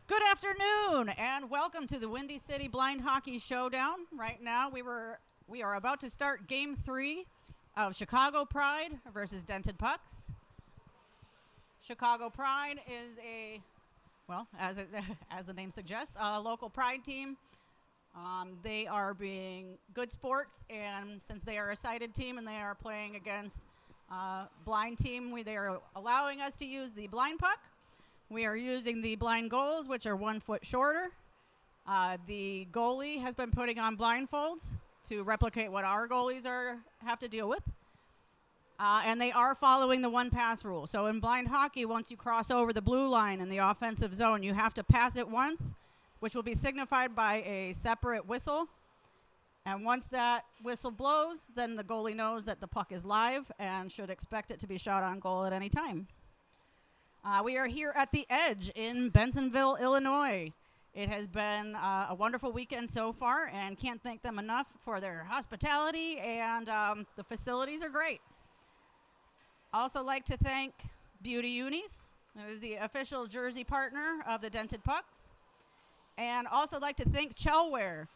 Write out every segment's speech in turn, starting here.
Good afternoon, and welcome to the Windy City Blind Hockey Showdown. Right now, we are about to start Game 3 of Chicago Pride versus Dented Pucks. Chicago Pride is as the name suggests, a local Pride team. They are being good sports, and since they are a sighted team and they are playing against a blind team, they are allowing us to use the blind puck. We are using the blind goals, which are 1 foot shorter. The goalie has been putting on blindfolds to replicate what our goalies have to deal with. And they are following the one pass rule. So in blind hockey, once you cross over the blue line in the offensive zone, you have to pass it once, which will be signified by a separate whistle. And once that whistle blows, then the goalie knows that the puck is live and should expect it to be shot on goal at any time. We are here at the Edge in Bensonville, Illinois. It has been a wonderful weekend so far, and can't thank them enough for their hospitality, and the facilities are great. Also like to thank Beauty Unis, that is the official jersey partner of the Dented Pucks. And also like to thank Chelware.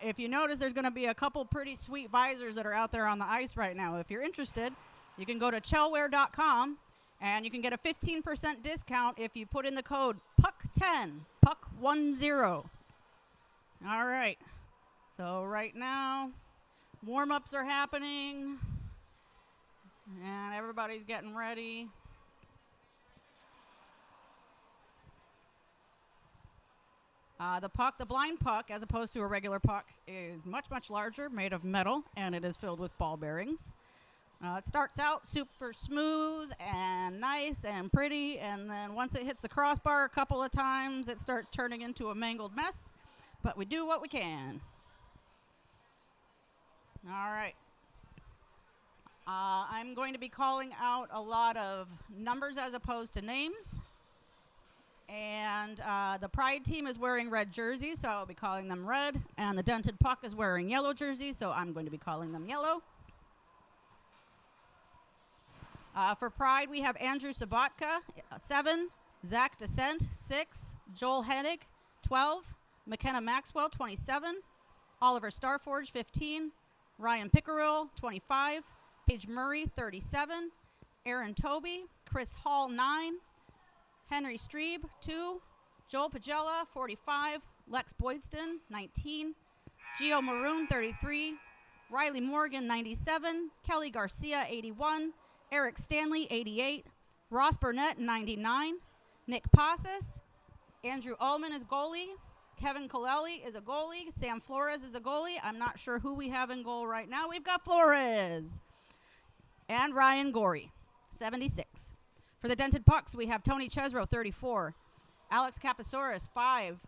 If you notice, there's going to be a couple pretty sweet visors that are out there on the ice right now. If you're interested, you can go to chelware.com. And you can get a 15% discount if you put in the code PUCK10, PUCK10. All right. So right now, warm-ups are happening. And everybody's getting ready. The blind puck, as opposed to a regular puck, is much, much larger, made of metal, and it is filled with ball bearings. It starts out super smooth and nice and pretty, and then once it hits the crossbar a couple of times, it starts turning into a mangled mess, but we do what we can. All right. I'm going to be calling out a lot of numbers as opposed to names, and the Pride team is wearing red jerseys, so I'll be calling them red, and the Dented Puck is wearing yellow jerseys, so I'm going to be calling them yellow. For Pride, we have Andrew Sabatka, 7, Zach Descent, 6, Joel Hennig, 12, McKenna Maxwell, 27, Oliver Starforge, 15, Ryan Pickerill, 25, Paige Murray, 37, Aaron Toby, Chris Hall, 9, Henry Streeb, 2, Joel Pagella, 45, Lex Boydston, 19, Gio Maroon, 33, Riley Morgan, 97, Kelly Garcia, 81, Eric Stanley, 88, Ross Burnett, 99, Nick Pasas, Andrew Ullman is goalie, Kevin Colelli is a goalie, Sam Flores is a goalie. I'm not sure who we have in goal right now. We've got Flores. And Ryan Gorey, 76. For the Dented Pucks, we have Tony Chesro, 34, Alex Capasaurus, 5,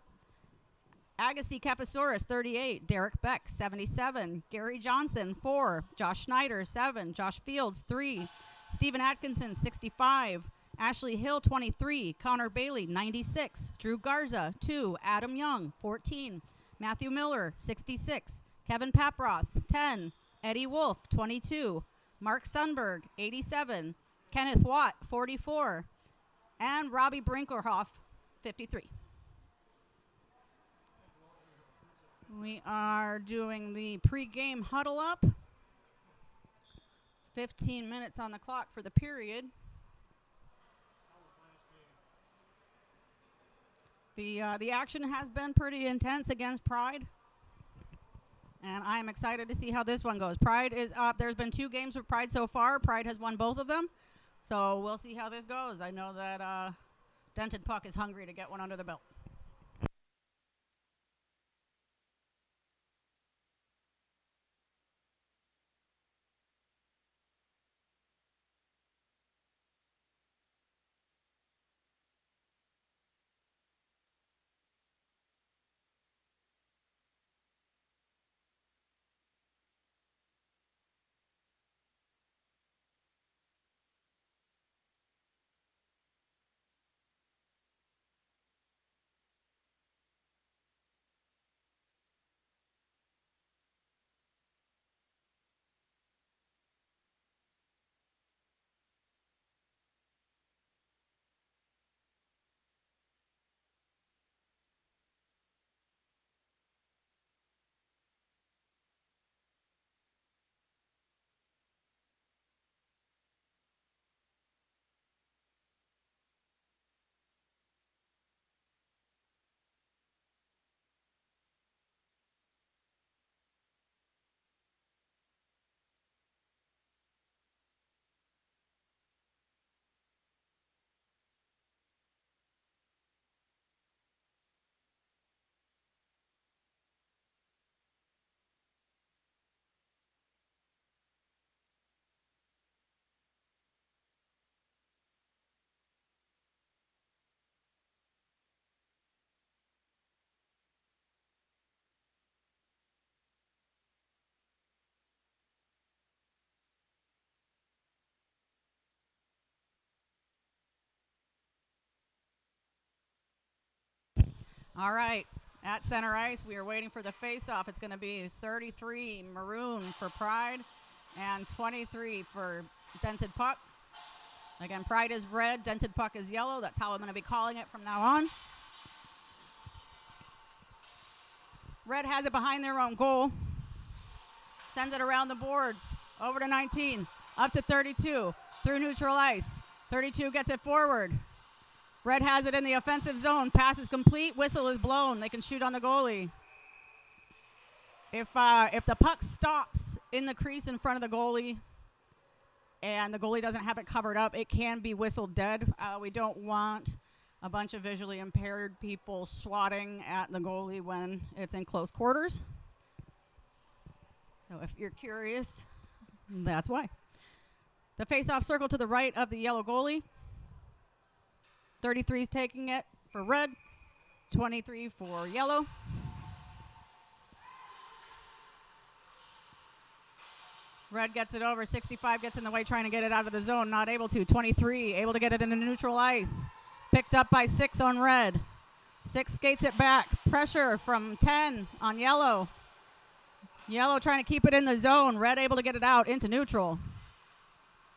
Agassi Capasaurus, 38, Derek Beck, 77, Gary Johnson, 4, Josh Schneider, 7, Josh Fields, 3, Stephen Atkinson, 65, Ashley Hill, 23, Connor Bailey, 96, Drew Garza, 2, Adam Young, 14, Matthew Miller, 66, Kevin Paproth, 10, Eddie Wolf, 22, Mark Sundberg, 87, Kenneth Watt, 44, and Robbie Brinkerhoff, 53. We are doing the pregame huddle up. 15 minutes on the clock for the period. The action has been pretty intense against Pride, and I'm excited to see how this one goes. Pride is up. There's been 2 games with Pride so far. Pride has won both of them, so we'll see how this goes. I know that Dented Puck is hungry to get one under the belt. All right, at center ice, we are waiting for the face-off. It's going to be 33 maroon for Pride and 23 for Dented Puck. Again, Pride is red, Dented Puck is yellow. That's how I'm going to be calling it from now on. Red has it behind their own goal. Sends it around the boards. Over to 19. Up to 32. Through neutral ice. 32 gets it forward. Red has it in the offensive zone. Pass is complete. Whistle is blown. They can shoot on the goalie. If the puck stops in the crease in front of the goalie and the goalie doesn't have it covered up, it can be whistled dead. We don't want a bunch of visually impaired people swatting at the goalie when it's in close quarters. So if you're curious, that's why. The face-off circle to the right of the yellow goalie. 33 is taking it for red, 23 for yellow. Red gets it over, 65 gets in the way trying to get it out of the zone, not able to. 23 able to get it into neutral ice. Picked up by 6 on red. 6 skates it back. Pressure from 10 on yellow. Yellow trying to keep it in the zone. Red able to get it out into neutral.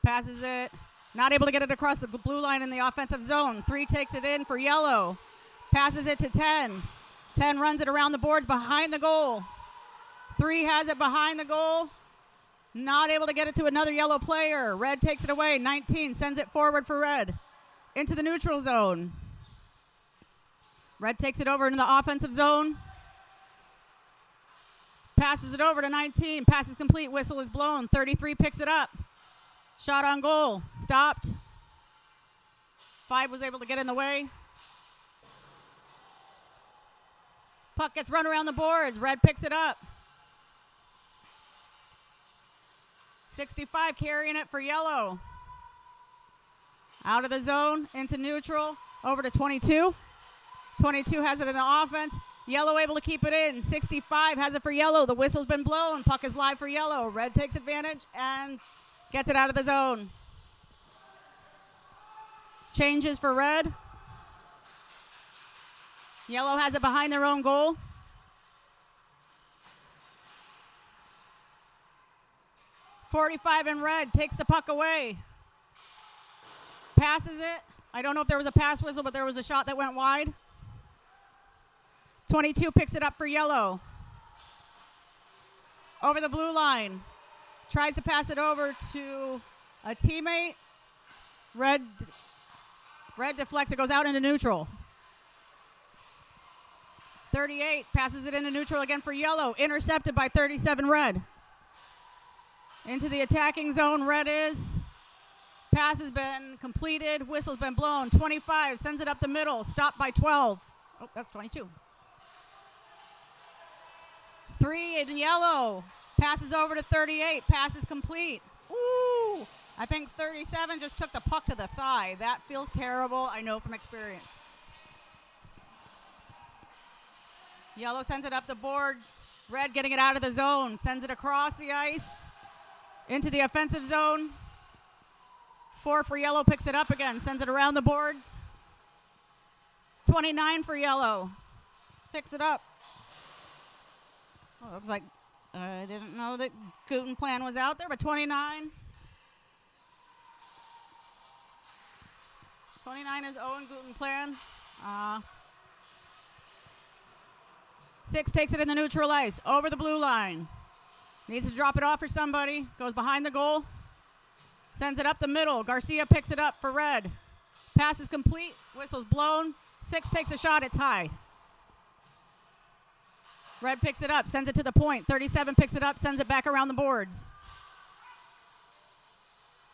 Passes it. Not able to get it across the blue line in the offensive zone. 3 takes it in for yellow. Passes it to 10. 10 runs it around the boards behind the goal. 3 has it behind the goal. Not able to get it to another yellow player. Red takes it away. 19 sends it forward for red. Into the neutral zone. Red takes it over into the offensive zone. Passes it over to 19. Pass is complete. Whistle is blown. 33 picks it up. Shot on goal. Stopped. 5 was able to get in the way. Puck gets run around the boards. Red picks it up. 65 carrying it for yellow. Out of the zone, into neutral, over to 22. 22 has it in the offense. Yellow able to keep it in. 65 has it for yellow. The whistle's been blown. Puck is live for yellow. Red takes advantage and gets it out of the zone. Changes for red. Yellow has it behind their own goal. .45 in red takes the puck away. Passes it. I don't know if there was a pass whistle, but there was a shot that went wide. 22 picks it up for yellow. Over the blue line. Tries to pass it over to a teammate. Red deflects. It goes out into neutral. 38 passes it into neutral again for yellow. Intercepted by 37 red. Into the attacking zone, red is. Pass has been completed. Whistle's been blown. 25 sends it up the middle. Stopped by 12. Oh, that's 22. 3 in yellow. Passes over to 38. Pass is complete. Ooh! I think 37 just took the puck to the thigh. That feels terrible. I know from experience. Yellow sends it up the board. Red getting it out of the zone. Sends it across the ice. Into the offensive zone. 4 for yellow, picks it up again, sends it around the boards. 29 for yellow, picks it up. Oh, looks like I didn't know that Gutenplan was out there, but 29. 29 is Owen Gutenplan. 6 takes it in the neutral ice, over the blue line. Needs to drop it off for somebody. Goes behind the goal. Sends it up the middle. Garcia picks it up for red. Pass is complete. Whistle's blown. 6 takes a shot. It's high. Red picks it up. Sends it to the point. 37 picks it up. Sends it back around the boards.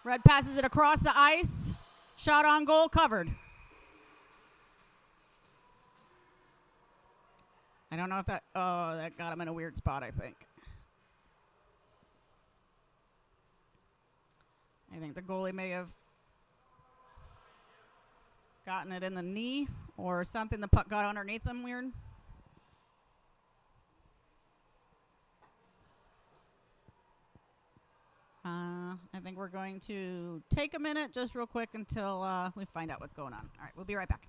Red passes it across the ice. Shot on goal. Covered. I don't know if that... Oh, that got him in a weird spot, I think. I think the goalie may have gotten it in the knee or something. The puck got underneath them weird. I think we're going to take a minute just real quick until we find out what's going on. All right, we'll be right back.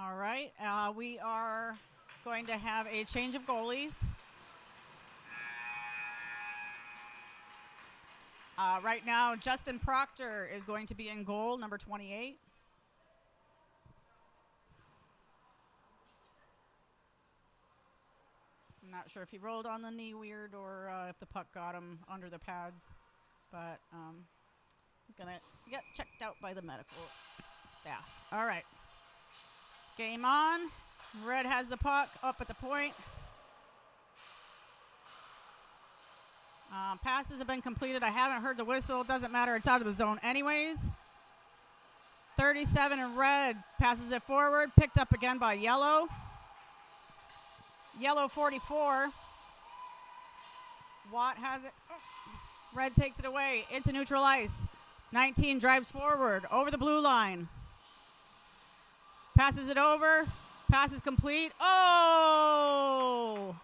All right, we are going to have a change of goalies. Right now, Justin Proctor is going to be in goal, number 28. I'm not sure if he rolled on the knee weird or if the puck got him under the pads, but he's going to get checked out by the medical staff. All right. Game on. Red has the puck up at the point. Passes have been completed. I haven't heard the whistle. Doesn't matter. It's out of the zone anyways. 37 in red passes it forward. Picked up again by yellow. Yellow 44. Watt has it. Oh. Red takes it away into neutral ice. 19 drives forward over the blue line. Passes it over. Pass is complete. Oh!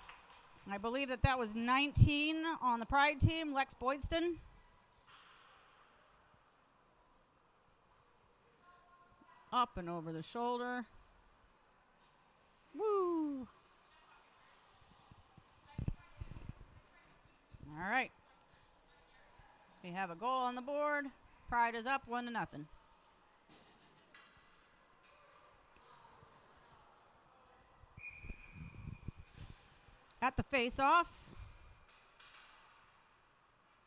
I believe that was 19 on the Pride team, Lex Boydston. Up and over the shoulder. Woo! All right. We have a goal on the board. Pride is up 1-0. At the face-off,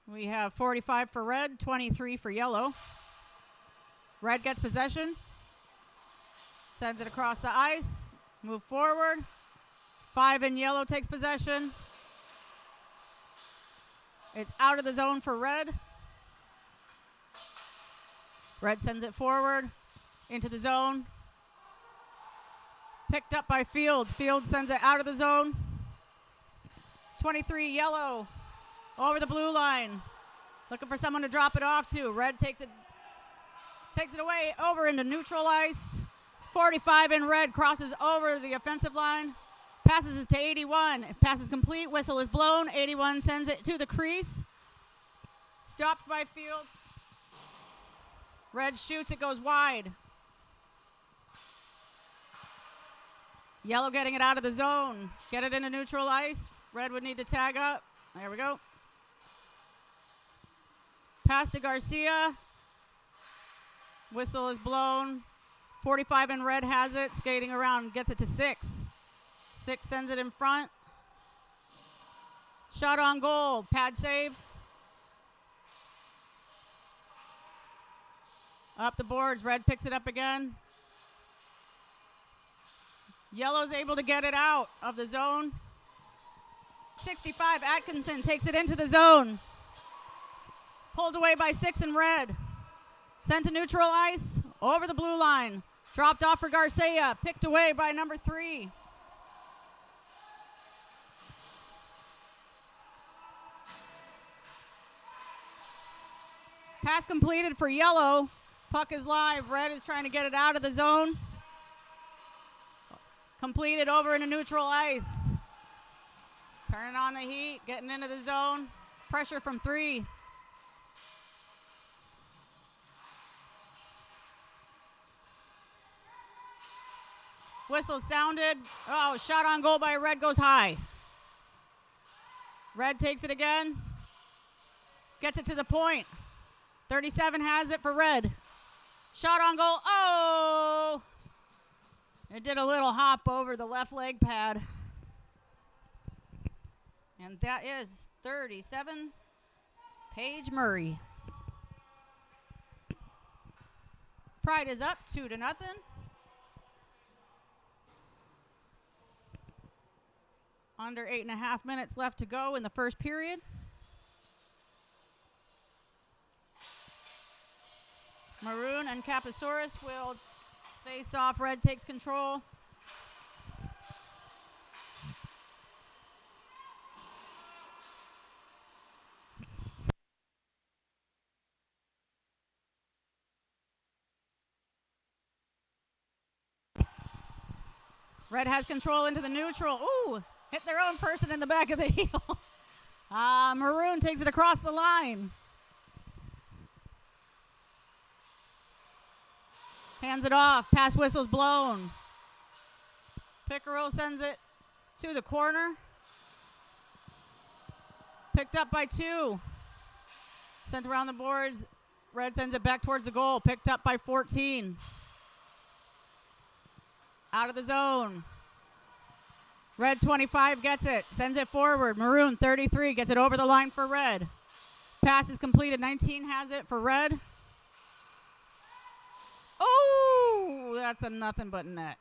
we have 45 for red, 23 for yellow. Red gets possession, sends it across the ice, move forward. 5 in yellow takes possession. It's out of the zone for red. Red sends it forward into the zone. Picked up by Fields. Fields sends it out of the zone. 23 yellow over the blue line. Looking for someone to drop it off to. Red takes it away over into neutral ice. 45 in red crosses over the offensive line. Passes it to 81. Pass is complete. Whistle is blown. 81 sends it to the crease. Stopped by Fields. Red shoots. It goes wide. Yellow getting it out of the zone. Get it into neutral ice. Red would need to tag up. There we go. Pass to Garcia. Whistle is blown. 45 in red has it. Skating around. Gets it to 6. 6 sends it in front. Shot on goal. Pad save. Up the boards. Red picks it up again. Yellow's able to get it out of the zone. 65, Atkinson takes it into the zone. Pulled away by 6 in red. Sent to neutral ice, over the blue line. Dropped off for Garcia, picked away by number 3. Pass completed for yellow. Puck is live. Red is trying to get it out of the zone. Completed over into neutral ice. Turning on the heat, getting into the zone. Pressure from 3. Whistle sounded. Oh, shot on goal by Red goes high. Red takes it again. Gets it to the point. 37 has it for Red. Shot on goal. Oh! It did a little hop over the left leg pad. And that is 37, Paige Murray. Pride is up 2-0. Under 8.5 minutes left to go in the first period. Maroon and Capasaurus will face off. Red takes control. Red has control into the neutral. Ooh, hit their own person in the back of the heel. Maroon takes it across the line. Hands it off. Pass whistle's blown. Pickerel sends it to the corner. Picked up by 2. Sent around the boards. Red sends it back towards the goal. Picked up by 14. Out of the zone. Red 25 gets it. Sends it forward. Maroon 33 gets it over the line for Red. Pass is completed. 19 has it for Red. Oh, that's a nothing but net.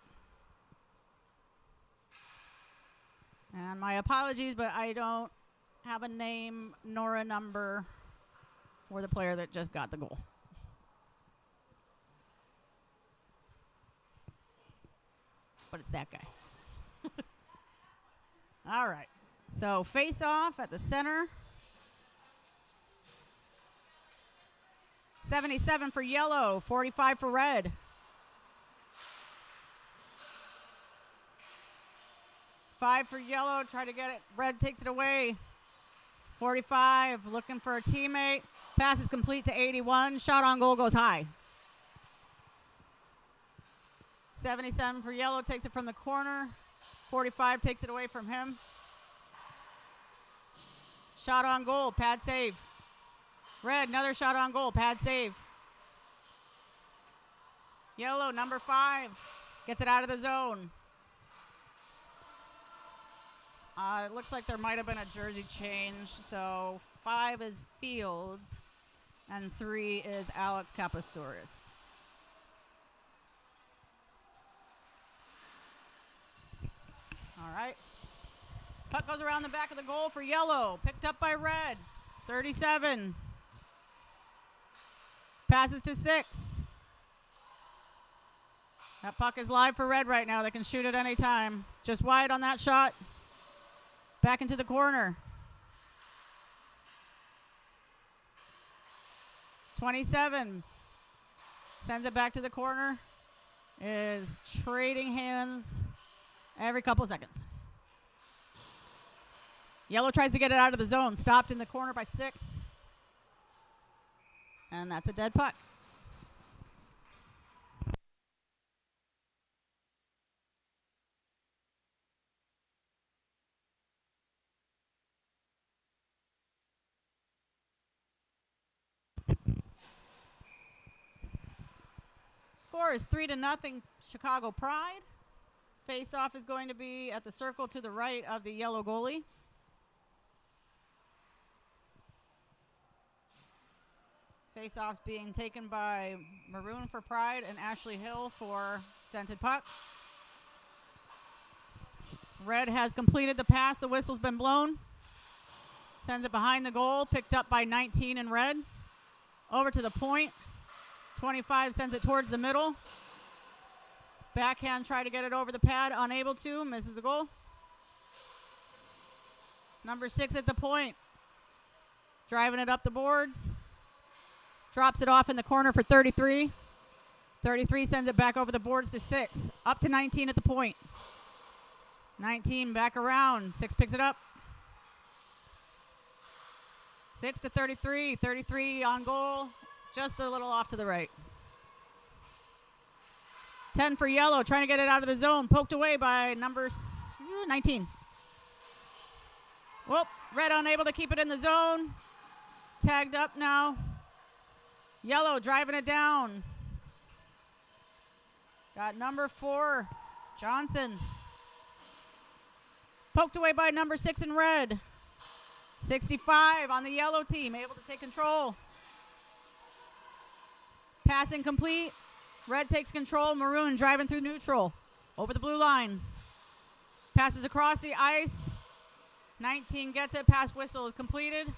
And my apologies, but I don't have a name nor a number for the player that just got the goal. But it's that guy. All right. So face off at the center. 77 for yellow, 45 for red. Five for yellow, try to get it. Red takes it away. 45, looking for a teammate. Pass is complete to 81. Shot on goal goes high. 77 for yellow, takes it from the corner. 45 takes it away from him. Shot on goal, pad save. Red, another shot on goal, pad save. Yellow, number 5, gets it out of the zone. It looks like there might have been a jersey change. So 5 is Fields and 3 is Alex Kapasouris. All right. Puck goes around the back of the goal for yellow. Picked up by red. 37. Passes to 6. That puck is live for red right now. They can shoot at any time. Just wide on that shot. Back into the corner. 27. Sends it back to the corner. Is trading hands every couple seconds. Yellow tries to get it out of the zone. Stopped in the corner by 6. And that's a dead puck. Score is 3-0 Chicago Pride. Face-off is going to be at the circle to the right of the yellow goalie. Face-offs being taken by Maroon for Pride and Ashley Hill for Dented Puck. Red has completed the pass. The whistle's been blown. Sends it behind the goal. Picked up by 19 in red. Over to the point. 25 sends it towards the middle. Backhand, try to get it over the pad. Unable to. Misses the goal. Number 6 at the point. Driving it up the boards. Drops it off in the corner for 33. 33 sends it back over the boards to 6. Up to 19 at the point. 19 back around. 6 picks it up. 6 to 33. 33 on goal. Just a little off to the right. 10 for yellow. Trying to get it out of the zone. Poked away by number 19. Well, red unable to keep it in the zone. Tagged up now. Yellow driving it down. Got number 4, Johnson. Poked away by number 6 in red. 65 on the yellow team, able to take control. Passing complete. Red takes control. Maroon driving through neutral. Over the blue line. Passes across the ice. 19 gets it. Pass whistle is completed.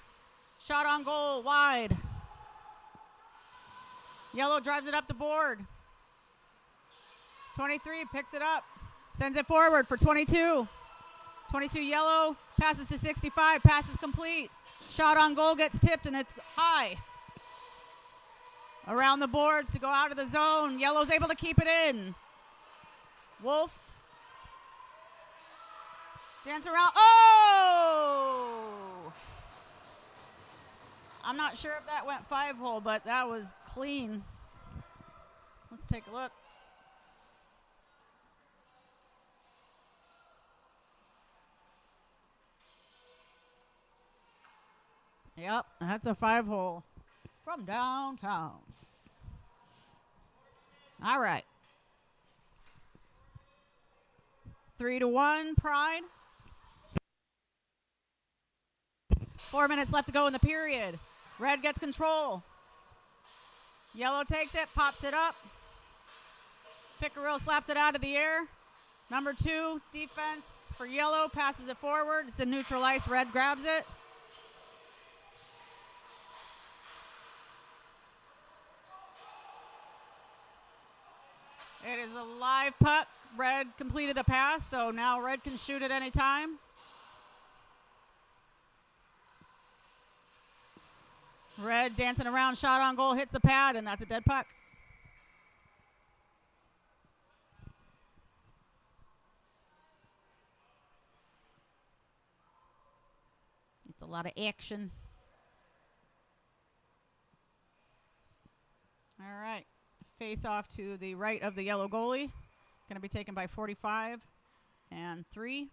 Shot on goal, wide. Yellow drives it up the board. 23 picks it up. Sends it forward for 22. 22 yellow. Passes to 65. Passes complete. Shot on goal gets tipped and it's high. Around the boards to go out of the zone. Yellow's able to keep it in. Wolf. Dance around. Oh! I'm not sure if that went 5-hole, but that was clean. Let's take a look. Yep, that's a 5-hole from downtown. All right. 3-1, Pride. 4 minutes left to go in the period. Red gets control. Yellow takes it, pops it up. Pickerel slaps it out of the air. Number 2, defense for yellow, passes it forward. It's a neutral ice. Red grabs it. It is a live puck. Red completed a pass, so now Red can shoot at any time. Red dancing around, shot on goal, hits the pad, and that's a dead puck. It's a lot of action. All right. Face off to the right of the yellow goalie. Going to be taken by 45 and 3.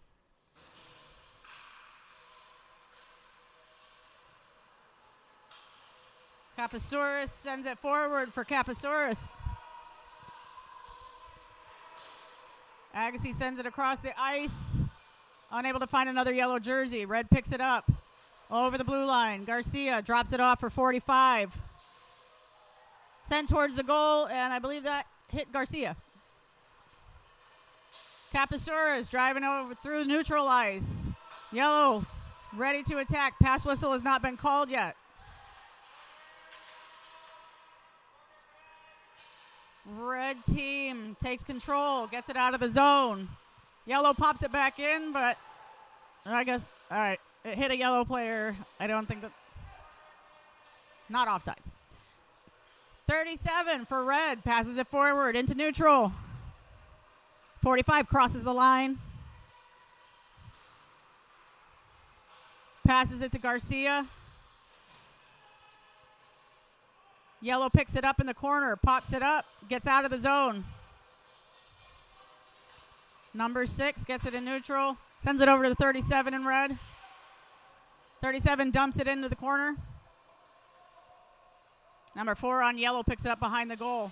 Capasaurus sends it forward for Capasaurus. Agassi sends it across the ice. Unable to find another yellow jersey. Red picks it up over the blue line. Garcia drops it off for 45. Sent towards the goal, and I believe that hit Garcia. Capasaurus driving over through neutral ice. Yellow ready to attack. Pass whistle has not been called yet. Red team takes control, gets it out of the zone. Yellow pops it back in, but I guess, all right, it hit a yellow player. I don't think that, not offsides. 37 for Red, passes it forward into neutral. 45 crosses the line. Passes it to Garcia. Yellow picks it up in the corner, pops it up, gets out of the zone. Number 6 gets it in neutral, sends it over to the 37 in Red. 37 dumps it into the corner. Number 4 on yellow picks it up behind the goal.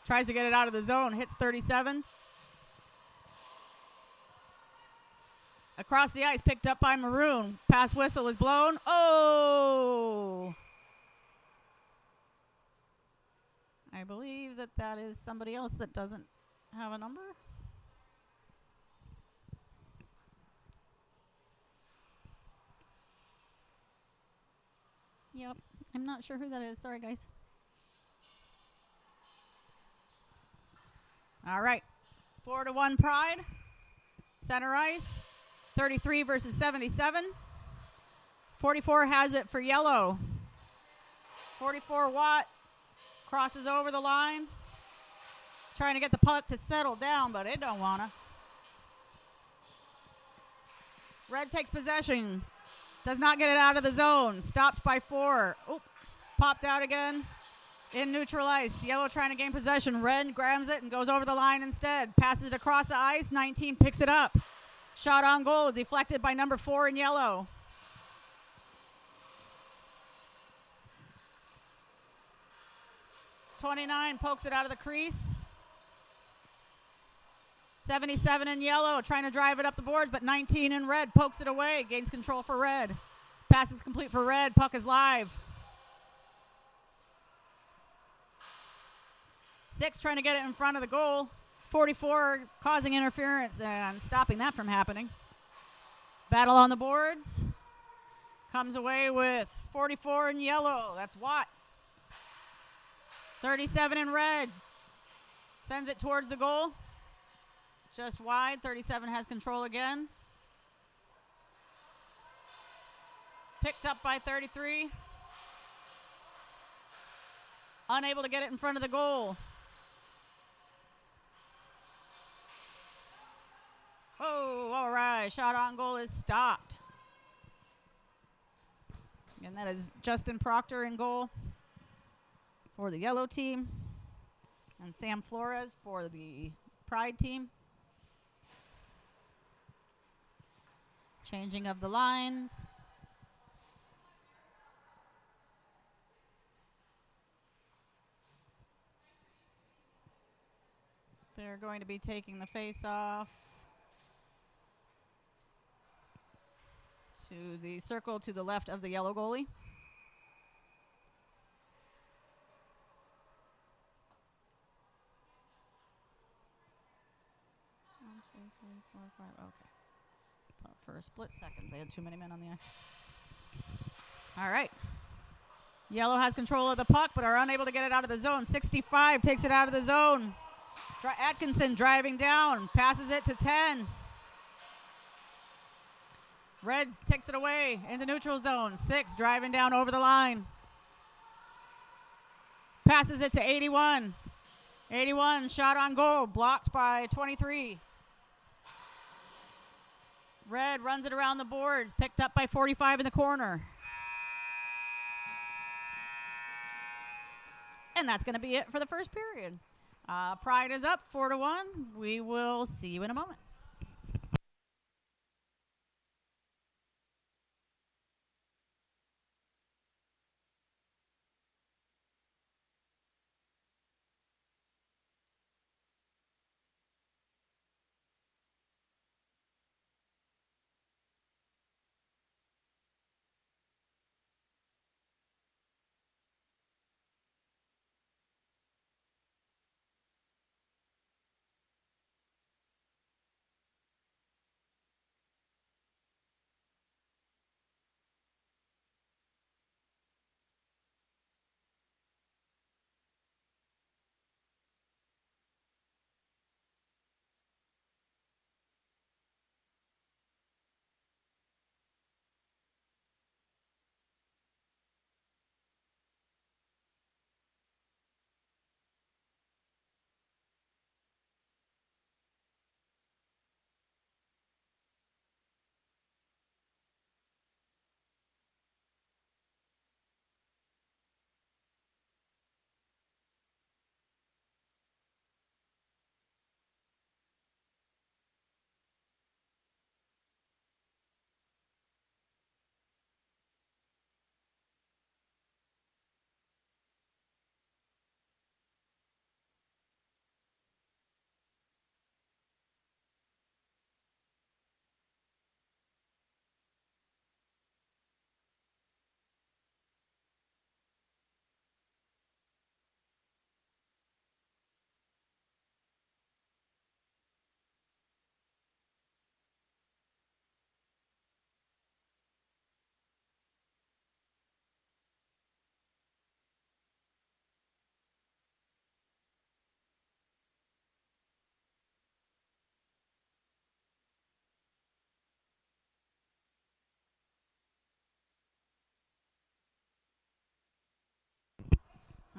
Tries to get it out of the zone, hits 37. Across the ice, picked up by Maroon. Pass whistle is blown. Oh! I believe that is somebody else that doesn't have a number. Yep, I'm not sure who that is. Sorry, guys. All right, 4-1 Pride. Center ice, 33 versus 77. 44 has it for yellow. 44 Watt crosses over the line. Trying to get the puck to settle down, but it don't wanna. Red takes possession. Does not get it out of the zone. Stopped by 4. Oop, popped out again. In neutral ice. Yellow trying to gain possession. Red grabs it and goes over the line instead. Passes it across the ice. 19 picks it up. Shot on goal. Deflected by number 4 in yellow. '29 pokes it out of the crease. 77 in yellow, trying to drive it up the boards, but 19 in Red pokes it away, gains control for Red. Pass is complete for Red, puck is live. 6 trying to get it in front of the goal. 44 causing interference and stopping that from happening. Battle on the boards. Comes away with 44 in yellow, that's Watt. 37 in Red. Sends it towards the goal. Just wide. 37 has control again. Picked up by 33. Unable to get it in front of the goal. Oh, all right. Shot on goal is stopped. And that is Justin Proctor in goal for the yellow team, and Sam Flores for the Pride team. Changing of the lines. They're going to be taking the face-off to the circle to the left of the yellow goalie. One, two, three, four, five. Okay. Thought for a split second they had too many men on the ice. All right. Yellow has control of the puck, but are unable to get it out of the zone. 65 takes it out of the zone. Atkinson driving down, passes it to 10. Red takes it away into neutral zone. 6 driving down over the line. Passes it to 81. 81 shot on goal, blocked by 23. Red runs it around the boards, picked up by 45 in the corner. And that's going to be it for the first period. Pride is up 4-1. We will see you in a moment.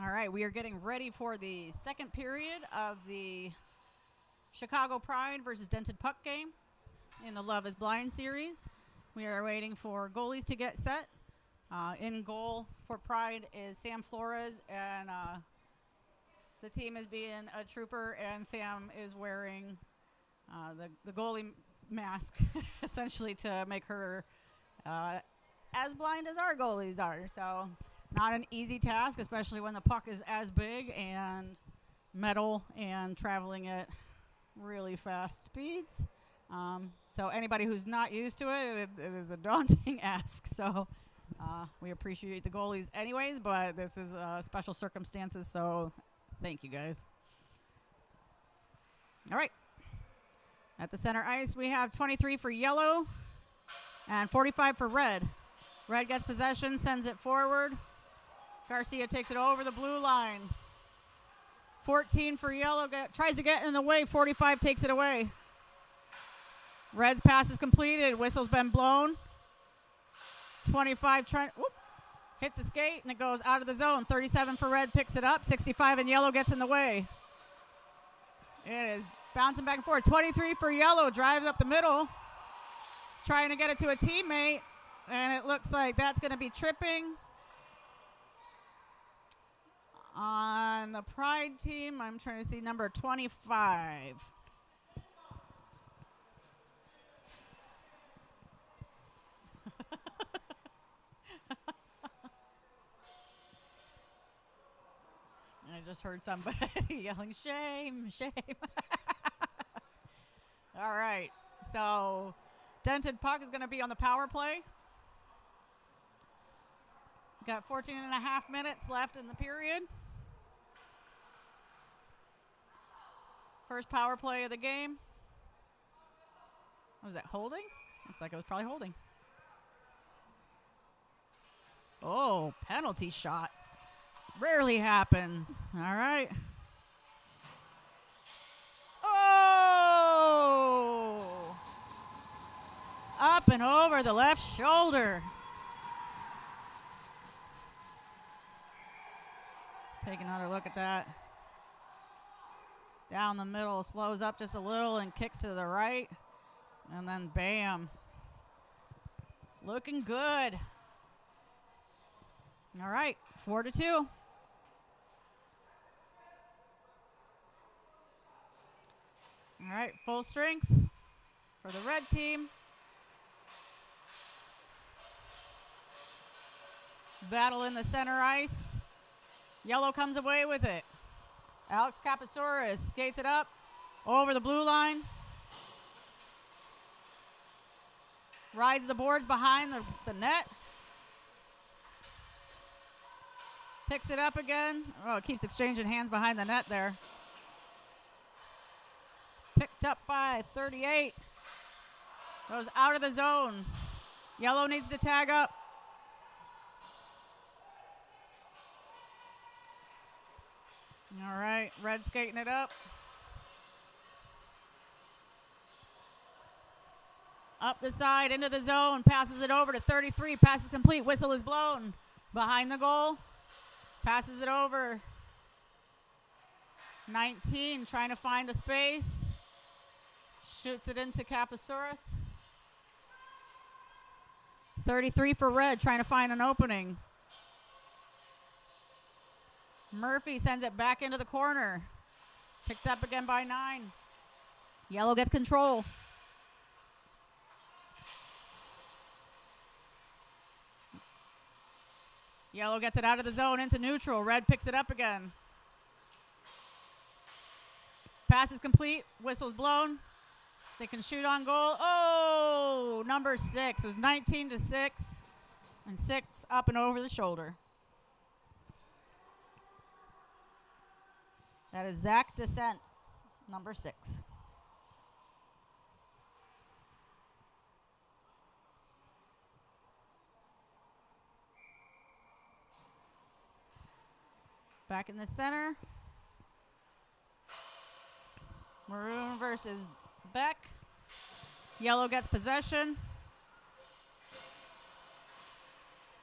All right, we are getting ready for the second period of the Chicago Pride versus Dented Puck game in the Love is Blind series. We are waiting for goalies to get set. In goal for Pride is Sam Flores, and the team is being a trooper, and Sam is wearing the goalie mask, essentially to make her as blind as our goalies are. So not an easy task, especially when the puck is as big and metal and traveling at really fast speeds. So anybody who's not used to it, it is a daunting ask. So we appreciate the goalies anyways, but this is special circumstances, so thank you guys. All right. At the center ice, we have 23 for yellow and 45 for red. Red gets possession, sends it forward. Garcia takes it over the blue line. 14 for yellow, tries to get in the way. 45 takes it away. Red's pass is completed. Whistle's been blown. 25 hits a skate, and it goes out of the zone. 37 for red picks it up. 65 in yellow gets in the way. It is bouncing back and forth. 23 for yellow drives up the middle, trying to get it to a teammate, and it looks like that's going to be tripping. On the Pride team, I'm trying to see number 25. I just heard somebody yelling, shame, shame. All right. So Dented puck is going to be on the power play. Got 14 and a half minutes left in the period. First power play of the game. Was that holding? Looks like it was probably holding. Oh, penalty shot. Rarely happens. All right. Oh! Up and over the left shoulder. Let's take another look at that. Down the middle, slows up just a little and kicks to the right. And then bam. Looking good. All right, 4-2. All right, full strength for the red team. Battle in the center ice. Yellow comes away with it. Alex Kapasaurus skates it up over the blue line. Rides the boards behind the net. Picks it up again. Oh, it keeps exchanging hands behind the net there. Picked up by 38. Goes out of the zone. Yellow needs to tag up. All right, red skating it up. Up the side, into the zone, passes it over to 33, passes complete, whistle is blown. Behind the goal, passes it over. 19, trying to find a space. Shoots it into Kapasaurus. 33 for red, trying to find an opening. Murphy sends it back into the corner. Picked up again by 9. Yellow gets control. Yellow gets it out of the zone into neutral. Red picks it up again. Pass is complete. Whistle's blown. They can shoot on goal. Oh, number 6. It was 19-6. And 6 up and over the shoulder. That is Zach Descent, number 6. Back in the center. Maroon versus Beck. Yellow gets possession.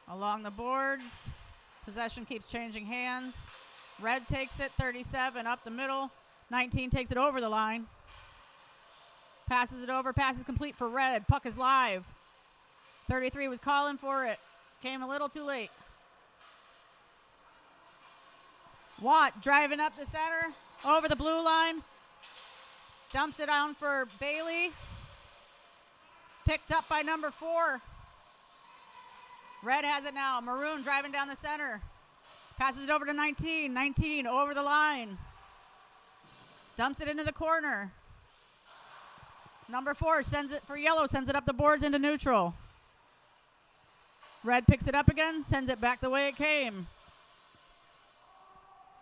Along the boards. Possession keeps changing hands. Red takes it, 37 up the middle. 19 takes it over the line. Passes it over, pass is complete for red. Puck is live. 33 was calling for it. Came a little too late. Watt driving up the center, over the blue line. Dumps it down for Bailey. Picked up by number 4. Red has it now. Maroon driving down the center. Passes it over to 19. 19 over the line. Dumps it into the corner. Number 4 sends it for yellow, sends it up the boards into neutral. Red picks it up again, sends it back the way it came.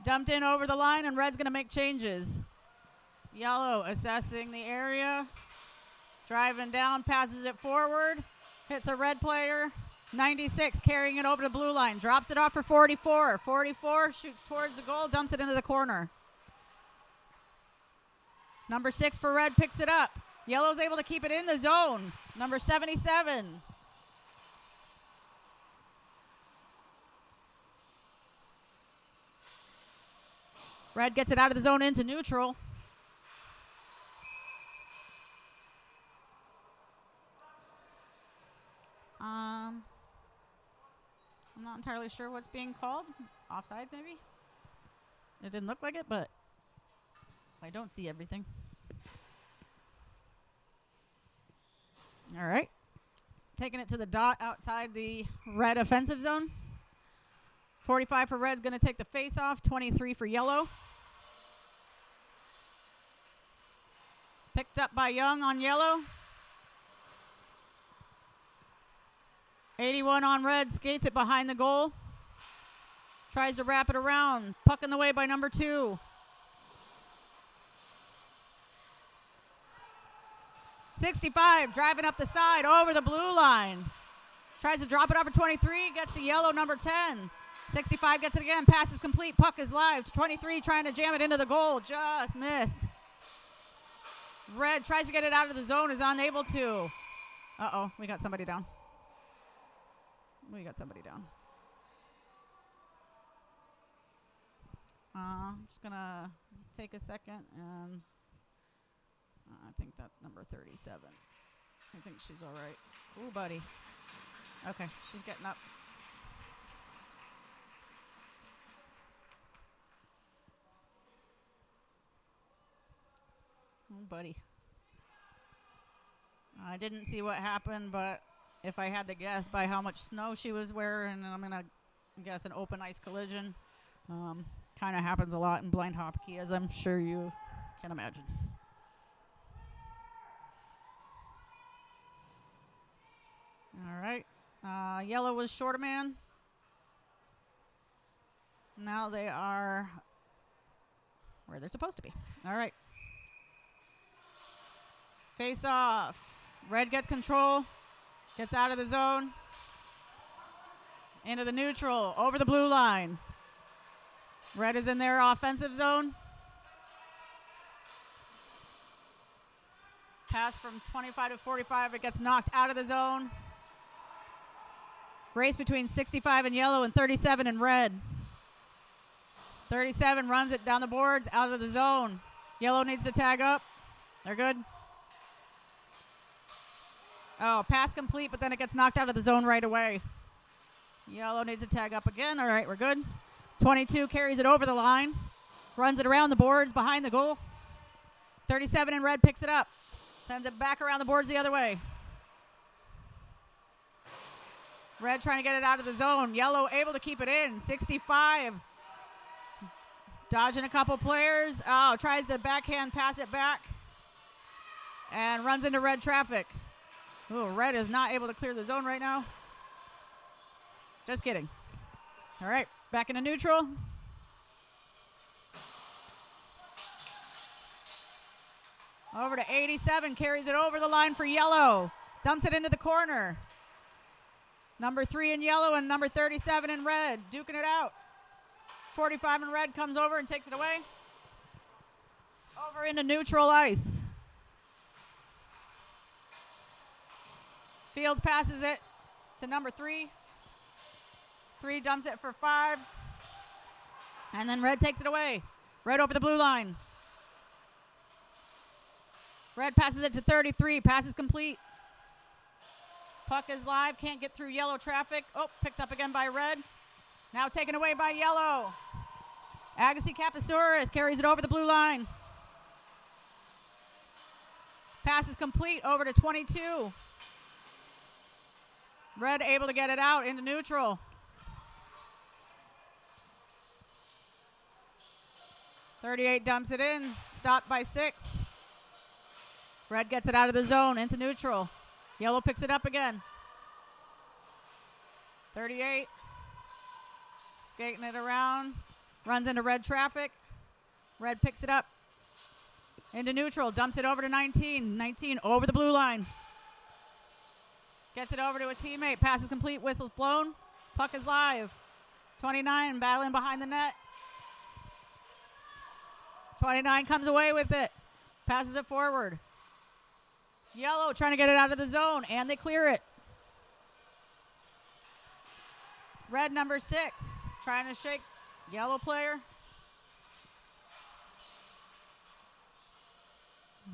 Dumped in over the line, and red's going to make changes. Yellow assessing the area. Driving down, passes it forward. Hits a red player. 96 carrying it over to blue line. Drops it off for 44. 44 shoots towards the goal, dumps it into the corner. Number 6 for red picks it up. Yellow's able to keep it in the zone. Number 77. Red gets it out of the zone into neutral. I'm not entirely sure what's being called. Offsides, maybe? It didn't look like it, but I don't see everything. All right. Taking it to the dot outside the red offensive zone. 45 for red's going to take the face-off. 23 for yellow. Picked up by Young on yellow. 81 on red, skates it behind the goal. Tries to wrap it around. Puck in the way by number 2. 65, driving up the side, over the blue line. Tries to drop it off for 23, gets to yellow, number 10. 65 gets it again, pass is complete, puck is live. 23 trying to jam it into the goal, just missed. Red tries to get it out of the zone, is unable to. Uh-oh, we got somebody down. I'm just gonna take a second, and I think that's number 37. I think she's all right. Ooh, buddy. Okay, she's getting up. Oh, buddy. I didn't see what happened, but if I had to guess by how much snow she was wearing, I'm going to guess an open ice collision. Kind of happens a lot in blind hockey, as I'm sure you can imagine. All right. Yellow was short a man. Now they are where they're supposed to be. All right. Face off. Red gets control. Gets out of the zone. Into the neutral. Over the blue line. Red is in their offensive zone. Pass from 25 to 45. It gets knocked out of the zone. Race between 65 in yellow and 37 in red. 37 runs it down the boards, out of the zone. Yellow needs to tag up. They're good. Oh, pass complete, but then it gets knocked out of the zone right away. Yellow needs to tag up again. All right, we're good. 22 carries it over the line. Runs it around the boards behind the goal. 37 in red picks it up. Sends it back around the boards the other way. Red trying to get it out of the zone. Yellow able to keep it in. 65. Dodging a couple players. Oh, tries to backhand pass it back. And runs into red traffic. Ooh, red is not able to clear the zone right now. Just kidding. All right, back into neutral. Over to 87, carries it over the line for yellow. Dumps it into the corner. Number 3 in yellow and number 37 in red, duking it out. 45 in red comes over and takes it away. Over into neutral ice. Fields passes it to number 3. 3 dumps it for 5. And then red takes it away. Red over the blue line. Red passes it to 33. Pass is complete. Puck is live. Can't get through yellow traffic. Oh, picked up again by red. Now taken away by yellow. Agassi Kapasouris carries it over the blue line. Pass is complete over to 22. Red able to get it out into neutral. 38 dumps it in. Stopped by 6. Red gets it out of the zone into neutral. Yellow picks it up again. 38. Skating it around. Runs into red traffic. Red picks it up. Into neutral. Dumps it over to 19. 19 over the blue line. Gets it over to a teammate. Pass is complete. Whistle's blown. Puck is live. 29 battling behind the net. 29 comes away with it. Passes it forward. Yellow trying to get it out of the zone, and they clear it. Red number 6 trying to shake yellow player.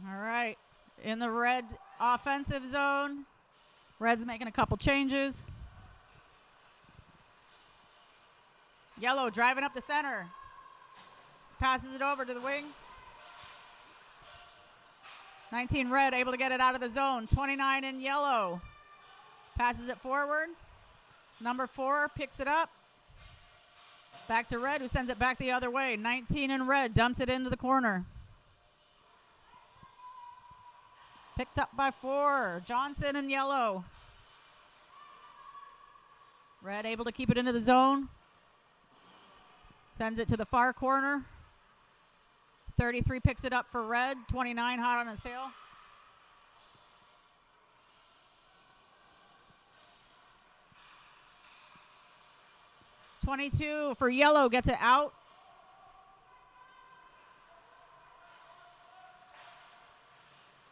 All right. In the red offensive zone. Red's making a couple changes. Yellow driving up the center. Passes it over to the wing. 19 red able to get it out of the zone. 29 in yellow. Passes it forward. Number 4 picks it up. Back to red, who sends it back the other way. 19 in red dumps it into the corner. Picked up by 4. Johnson in yellow. Red able to keep it into the zone. Sends it to the far corner. 33 picks it up for red. 29 hot on his tail. .22 for yellow, gets it out.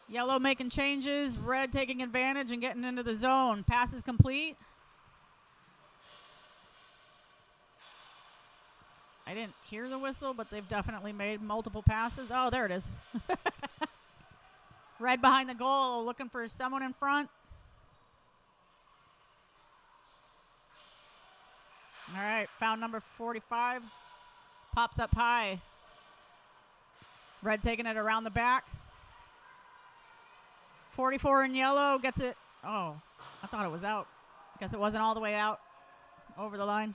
Yellow making changes, red taking advantage and getting into the zone. Pass is complete. I didn't hear the whistle, but they've definitely made multiple passes. Oh, there it is. Red behind the goal, looking for someone in front. All right, found number 45. Pops up high. Red taking it around the back. 44 in yellow gets it. Oh, I thought it was out. I guess it wasn't all the way out over the line.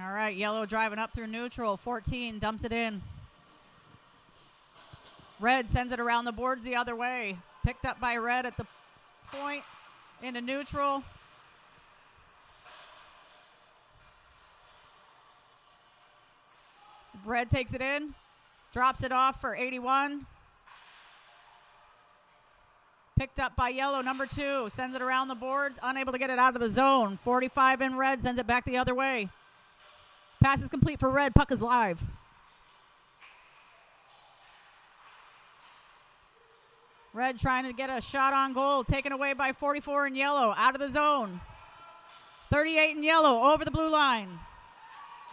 All right, yellow driving up through neutral. 14 dumps it in. Red sends it around the boards the other way. Picked up by red at the point into neutral. Red takes it in. Drops it off for 81. Picked up by yellow, number 2. Sends it around the boards. Unable to get it out of the zone. 45 in red. Sends it back the other way. Pass is complete for red. Puck is live. Red trying to get a shot on goal. Taken away by 44 in yellow. Out of the zone. 38 in yellow. Over the blue line.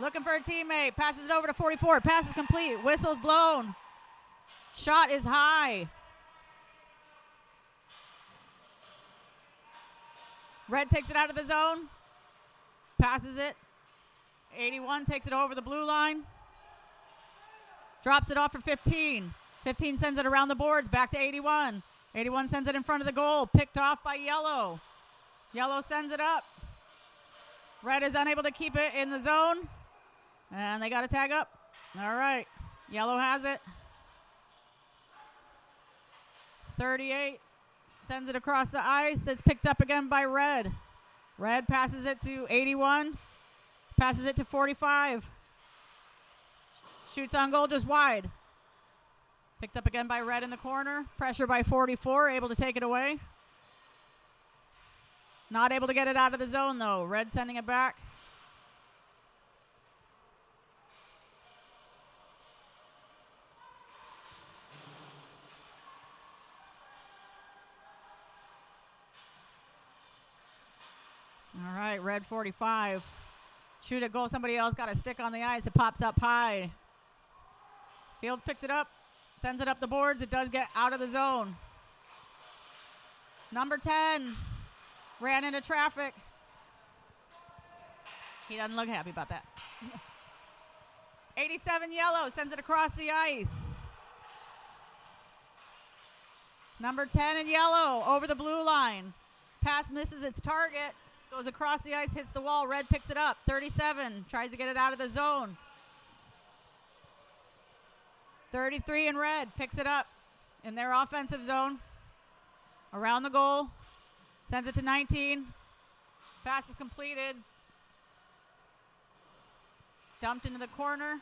Looking for a teammate. Passes it over to 44. Pass is complete. Whistle's blown. Shot is high. Red takes it out of the zone. Passes it. 81 takes it over the blue line. Drops it off for 15. 15 sends it around the boards. Back to 81. 81 sends it in front of the goal. Picked off by yellow. Yellow sends it up. Red is unable to keep it in the zone. And they got to tag up. All right. Yellow has it. 38 sends it across the ice. It's picked up again by red. Red passes it to 81. Passes it to 45. Shoots on goal just wide. Picked up again by red in the corner. Pressure by 44. Able to take it away. Not able to get it out of the zone, though. Red sending it back. All right, red 45. Shoot at goal. Somebody else got a stick on the ice. It pops up high. Fields picks it up. Sends it up the boards. It does get out of the zone. Number 10 ran into traffic. He doesn't look happy about that. 87 yellow sends it across the ice. Number 10 in yellow over the blue line. Pass misses its target. Goes across the ice, hits the wall. Red picks it up. 37 tries to get it out of the zone. 33 in red picks it up in their offensive zone. Around the goal. Sends it to 19. Pass is completed. Dumped into the corner.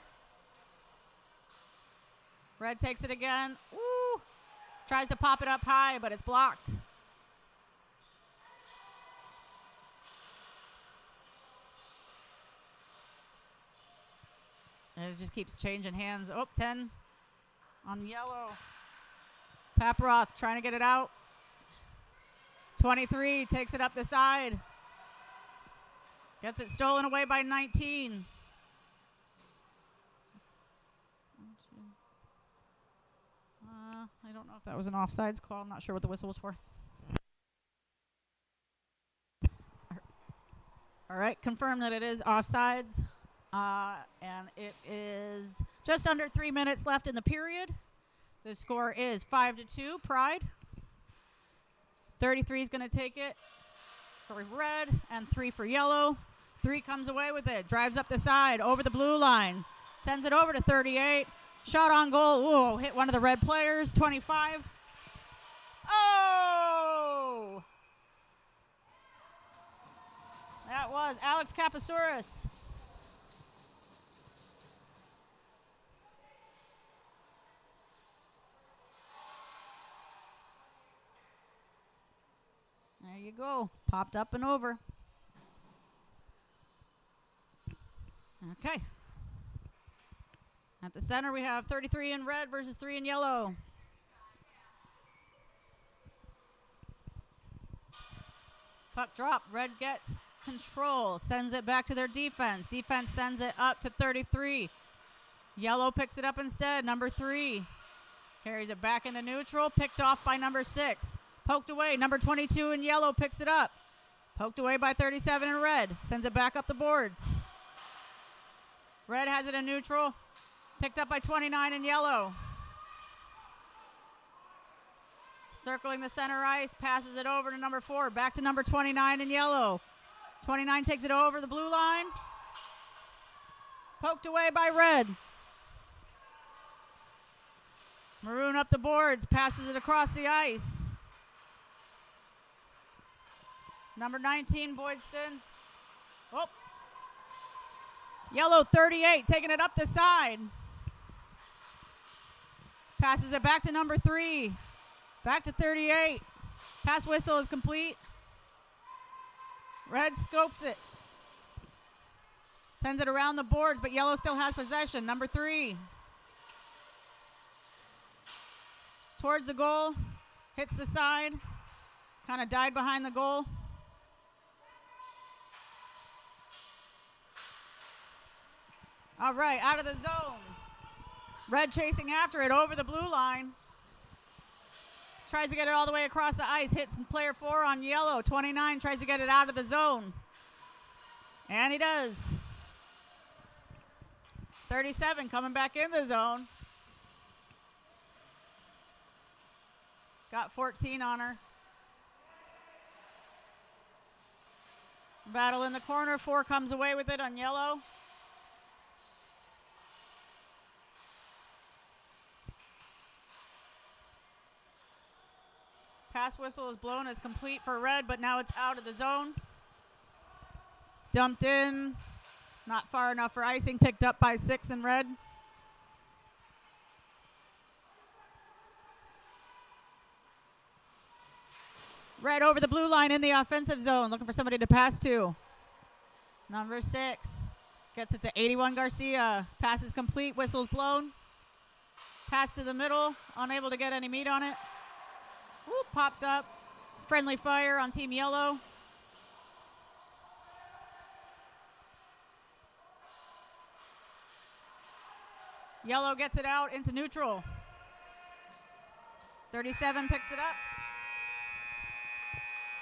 Red takes it again. Ooh. Tries to pop it up high, but it's blocked. And it just keeps changing hands. Oh, 10 on yellow. Paparoth trying to get it out. 23 takes it up the side. Gets it stolen away by 19. I don't know if that was an offsides call. I'm not sure what the whistle was for. All right, confirm that it is offsides. And it is just under 3 minutes left in the period. The score is 5-2, Pride. 33 is going to take it for red and 3 for yellow. 3 comes away with it, drives up the side, over the blue line. Sends it over to 38. Shot on goal. Ooh, hit one of the red players. 25. Oh! That was Alex Kapasouris. There you go. Popped up and over. Okay. At the center, we have 33 in red versus 3 in yellow. Puck drop. Red gets control. Sends it back to their defense. Defense sends it up to 33. Yellow picks it up instead. Number 3. Carries it back into neutral. Picked off by number 6. Poked away. Number 22 in yellow picks it up. Poked away by 37 in red. Sends it back up the boards. Red has it in neutral. Picked up by 29 in yellow. Circling the center ice. Passes it over to number 4. Back to number 29 in yellow. 29 takes it over the blue line. Poked away by red. Maroon up the boards. Passes it across the ice. Number 19, Boydston. Oh. Yellow 38, taking it up the side. Passes it back to number 3. Back to 38. Pass whistle is complete. Red scopes it. Sends it around the boards, but yellow still has possession. Number 3. Towards the goal. Hits the side. Kind of died behind the goal. All right, out of the zone. Red chasing after it over the blue line. Tries to get it all the way across the ice. Hits player 4 on yellow. 29 tries to get it out of the zone. And he does. 37 coming back in the zone. Got 14 on her. Battle in the corner. 4 comes away with it on yellow. Pass whistle is blown as complete for red, but now it's out of the zone. Dumped in. Not far enough for icing. Picked up by 6 in red. Red over the blue line in the offensive zone. Looking for somebody to pass to. Number 6. Gets it to 81 Garcia. Pass is complete. Whistle's blown. Pass to the middle. Unable to get any meat on it. Whoop, popped up. Friendly fire on Team Yellow. Yellow gets it out into neutral. 37 picks it up.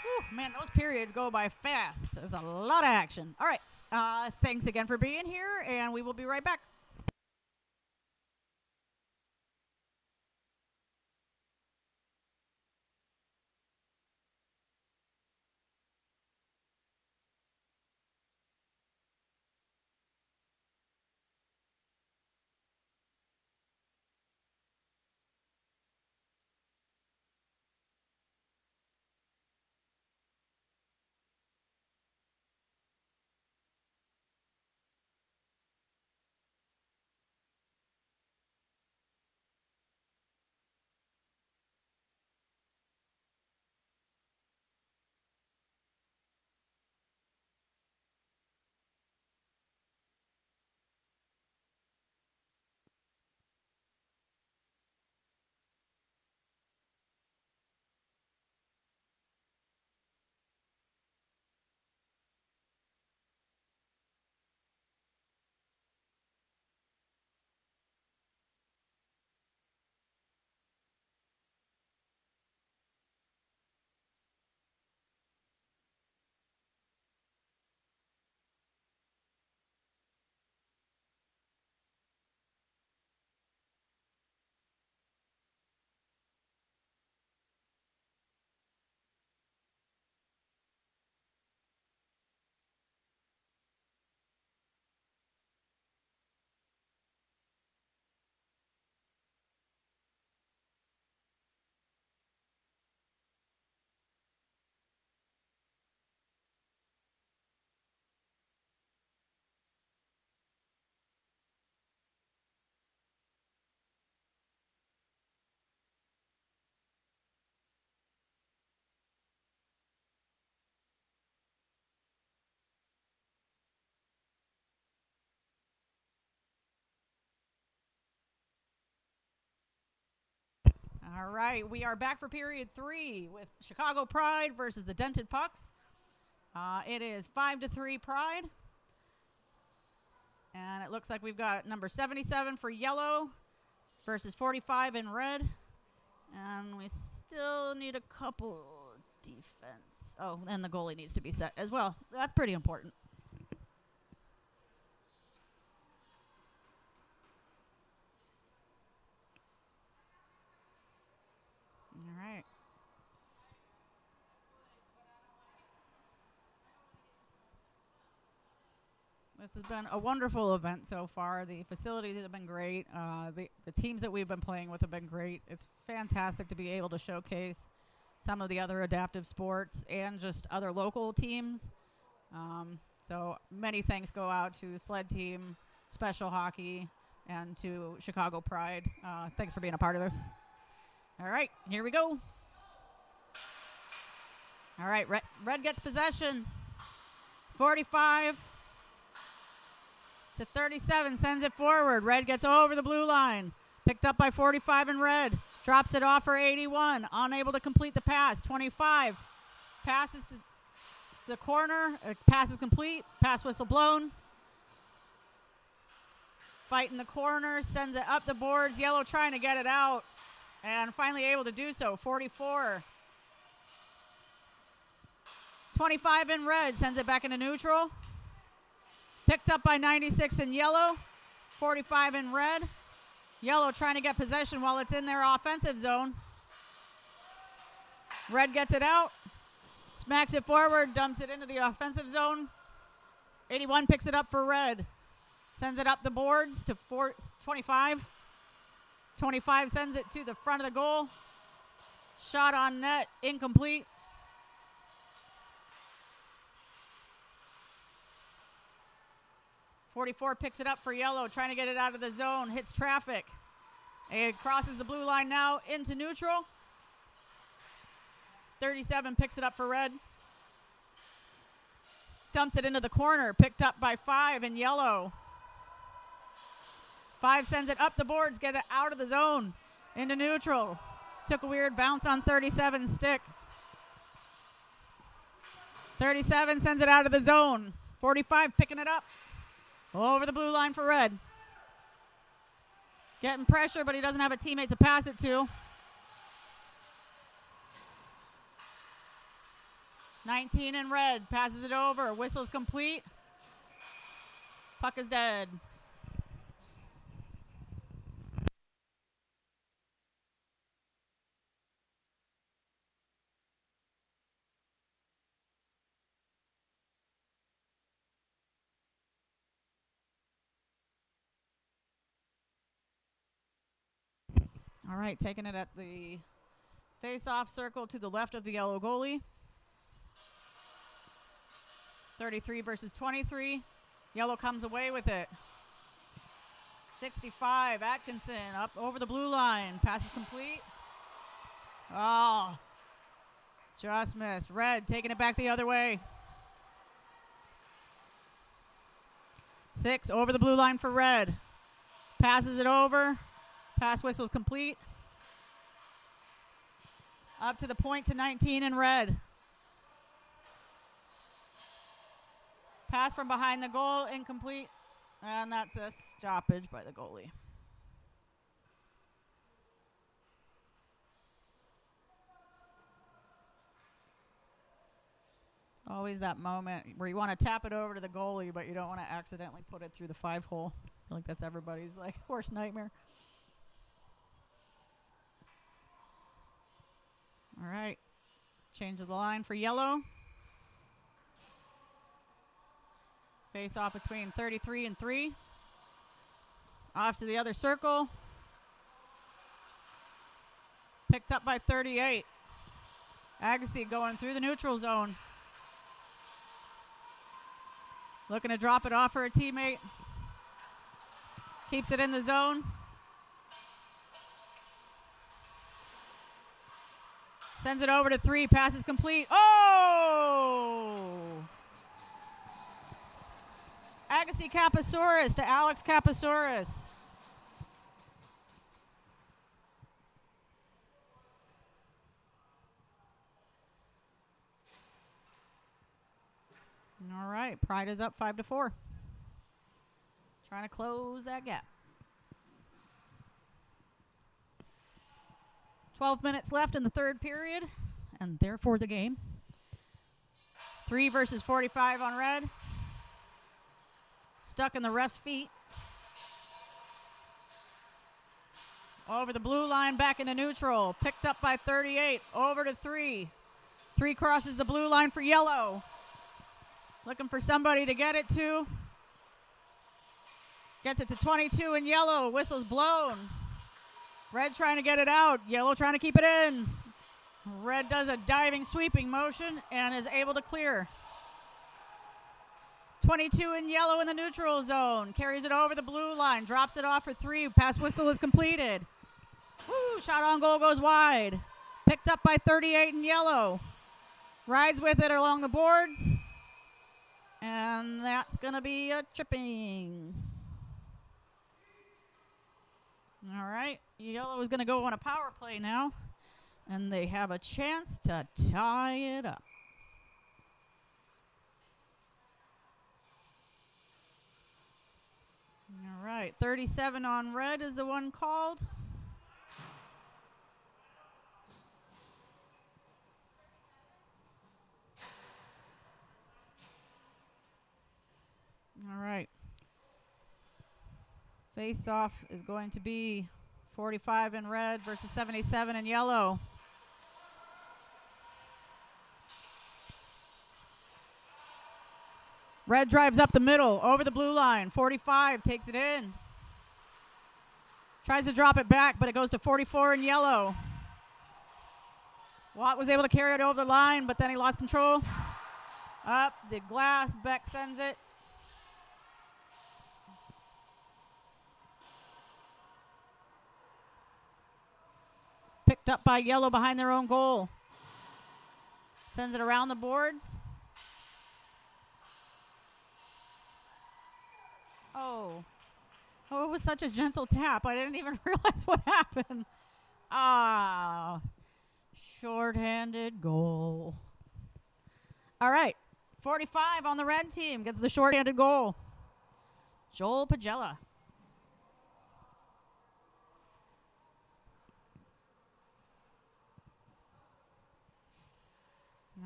Whew, man, those periods go by fast. There's a lot of action. All right. Thanks again for being here, and we will be right back. All right, we are back for period 3 with Chicago Pride versus the Dented Pucks. It is 5-3 Pride. And it looks like we've got number 77 for yellow versus 45 in red. And we still need a couple defense. Oh, and the goalie needs to be set as well. That's pretty important. All right. This has been a wonderful event so far. The facilities have been great. The teams that we've been playing with have been great. It's fantastic to be able to showcase some of the other adaptive sports and just other local teams. So many thanks go out to the sled team, special hockey, and to Chicago Pride. Thanks for being a part of this. All right, here we go. All right, red gets possession. 45 to 37, sends it forward. Red gets over the blue line. Picked up by 45 in red. Drops it off for 81. Unable to complete the pass. 25 passes to the corner. Pass is complete. Pass whistle blown. Fight in the corner. Sends it up the boards. Yellow trying to get it out. And finally able to do so. 44. 25 in red. Sends it back into neutral. Picked up by 96 in yellow. 45 in red. Yellow trying to get possession while it's in their offensive zone. Red gets it out. Smacks it forward. Dumps it into the offensive zone. 81 picks it up for red. Sends it up the boards to 25. 25 sends it to the front of the goal. Shot on net. Incomplete. .44 picks it up for yellow, trying to get it out of the zone, hits traffic. It crosses the blue line now into neutral. 37 picks it up for red. Dumps it into the corner, picked up by 5 in yellow. 5 sends it up the boards, gets it out of the zone, into neutral. Took a weird bounce on 37's stick. 37 sends it out of the zone. 45 picking it up. Over the blue line for red. Getting pressure, but he doesn't have a teammate to pass it to. 19 in red. Passes it over. Whistle's complete. Puck is dead. All right, taking it at the face-off circle to the left of the yellow goalie. 33 versus 23. Yellow comes away with it. 65, Atkinson up over the blue line. Pass is complete. Oh, just missed. Red taking it back the other way. 6 over the blue line for red. Passes it over. Pass whistle's complete. Up to the point to 19 in red. Pass from behind the goal, incomplete. And that's a stoppage by the goalie. It's always that moment where you want to tap it over to the goalie, but you don't want to accidentally put it through the 5-hole. I feel like that's everybody's worst nightmare. All right, change of the line for yellow. Face off between 33 and 3. Off to the other circle. Picked up by 38. Agassi going through the neutral zone. Looking to drop it off for a teammate. Keeps it in the zone. Sends it over to 3. Pass is complete. Oh! Agassi Kapasaurus to Alex Kapasaurus. right, Pride is up 5-4. Trying to close that gap. 12 minutes left in the third period, and therefore the game. 3 versus 45 on red. Stuck in the ref's feet. Over the blue line, back into neutral. Picked up by 38. Over to 3. 3 crosses the blue line for yellow. Looking for somebody to get it to. Gets it to 22 in yellow. Whistle's blown. Red trying to get it out. Yellow trying to keep it in. Red does a diving, sweeping motion and is able to clear. 22 in yellow in the neutral zone. Carries it over the blue line. Drops it off for 3. Pass whistle is completed. Woo, shot on goal goes wide. Picked up by 38 in yellow. Rides with it along the boards. And that's going to be a tripping. All right. Yellow is going to go on a power play now. And they have a chance to tie it up. All right. 37 on red is the one called. All right. Face-off is going to be 45 in red versus 77 in yellow. Red drives up the middle, over the blue line. 45 takes it in. Tries to drop it back, but it goes to 44 in yellow. Watt was able to carry it over the line, but then he lost control. Up the glass, Beck sends it. Picked up by yellow behind their own goal. Sends it around the boards. Oh, it was such a gentle tap. I didn't even realize what happened. Ah, shorthanded goal. All right, 45 on the red team gets the shorthanded goal. Joel Pagella.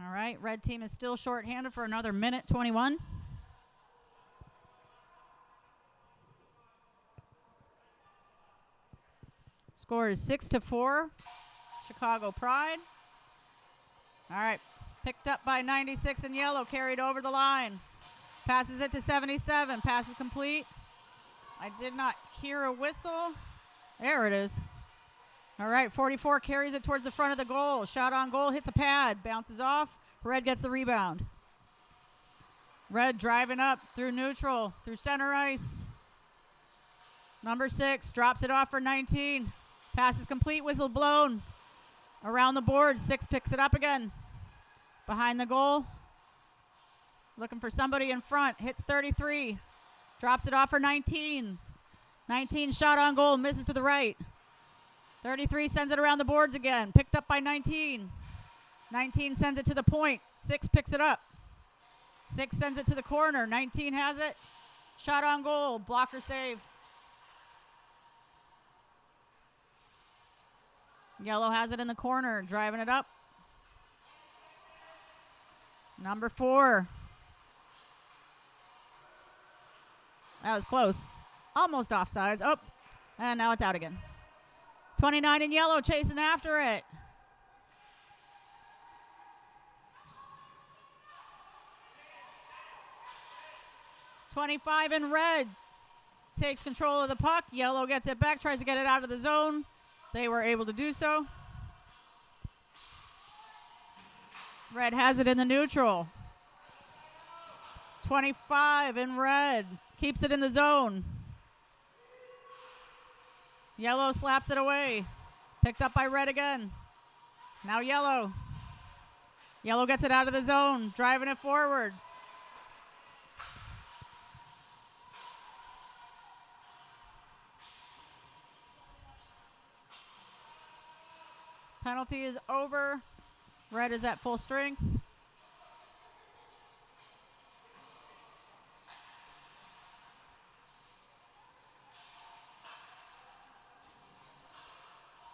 All right, red team is still shorthanded for another minute 21. Score is 6-4, Chicago Pride. All right, picked up by 96 in yellow, carried over the line. Passes it to 77, pass is complete. I did not hear a whistle. There it is. All right, 44 carries it towards the front of the goal. Shot on goal, hits a pad, bounces off. Red gets the rebound. Red driving up through neutral, through center ice. Number 6 drops it off for 19. Pass is complete, whistle blown. Around the board, 6 picks it up again. Behind the goal. Looking for somebody in front, hits 33. Drops it off for 19. 19 shot on goal, misses to the right. 33 sends it around the boards again. Picked up by 19. 19 sends it to the point. 6 picks it up. 6 sends it to the corner. 19 has it. Shot on goal. Blocker save. Yellow has it in the corner. Driving it up. Number 4. That was close. Almost offsides. Oh, and now it's out again. 29 in yellow chasing after it. .25 in red takes control of the puck. Yellow gets it back, tries to get it out of the zone. They were able to do so. Red has it in the neutral. 25 in red keeps it in the zone. Yellow slaps it away. Picked up by red again. Now yellow. Yellow gets it out of the zone, driving it forward. Penalty is over. Red is at full strength.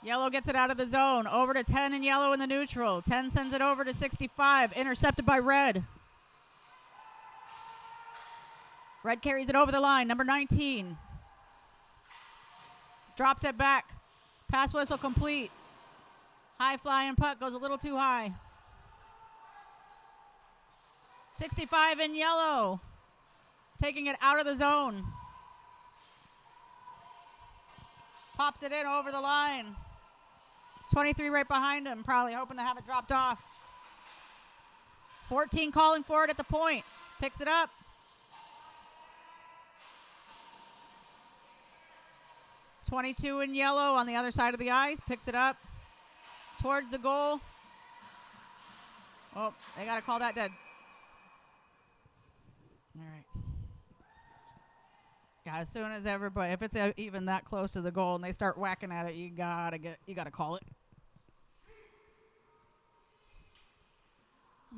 Yellow gets it out of the zone. Over to 10 and yellow in the neutral. 10 sends it over to 65. Intercepted by red. Red carries it over the line. Number 19. Drops it back. Pass whistle complete. High flying puck goes a little too high. 65 in yellow. Taking it out of the zone. Pops it in over the line. 23 right behind him, probably hoping to have it dropped off. 14 calling for it at the point. Picks it up. .22 in yellow on the other side of the ice. Picks it up towards the goal. Oh, they got to call that dead. All right. Yeah, as soon as everybody, if it's even that close to the goal and they start whacking at it, you gotta call it.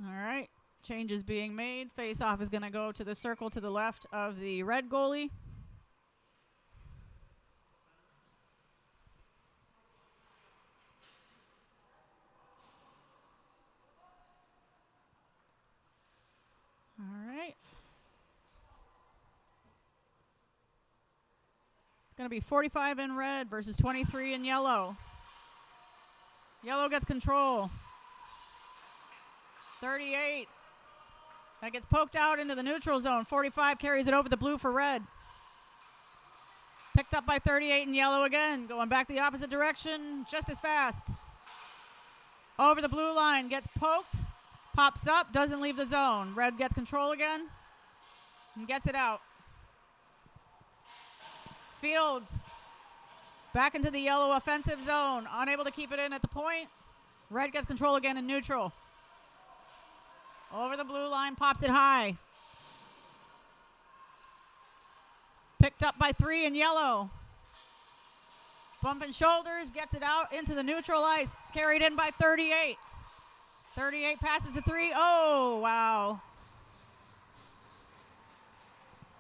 All right, changes being made. Face-off is going to go to the circle to the left of the red goalie. All right. It's going to be 45 in red versus 23 in yellow. Yellow gets control. 38. That gets poked out into the neutral zone. 45 carries it over the blue for red. Picked up by 38 in yellow again. Going back the opposite direction just as fast. Over the blue line. Gets poked. Pops up. Doesn't leave the zone. Red gets control again. And gets it out. Fields. Back into the yellow offensive zone. Unable to keep it in at the point. Red gets control again in neutral. Over the blue line, pops it high. Picked up by 3 in yellow. Bumping shoulders, gets it out into the neutral ice. Carried in by 38. 38 passes to 3. Oh, wow.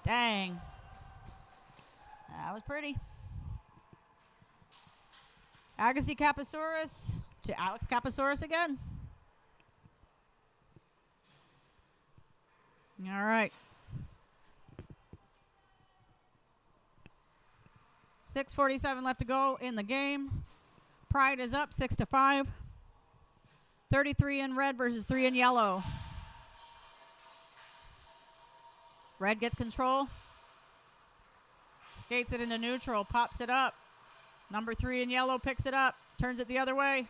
Dang. That was pretty. Agassi Kapasaurus to Alex Kapasaurus again. All right. 6:47 left to go in the game. Pride is up 6-5. 33 in red versus 3 in yellow. Red gets control. Skates it into neutral, pops it up. Number 3 in yellow picks it up, turns it the other way.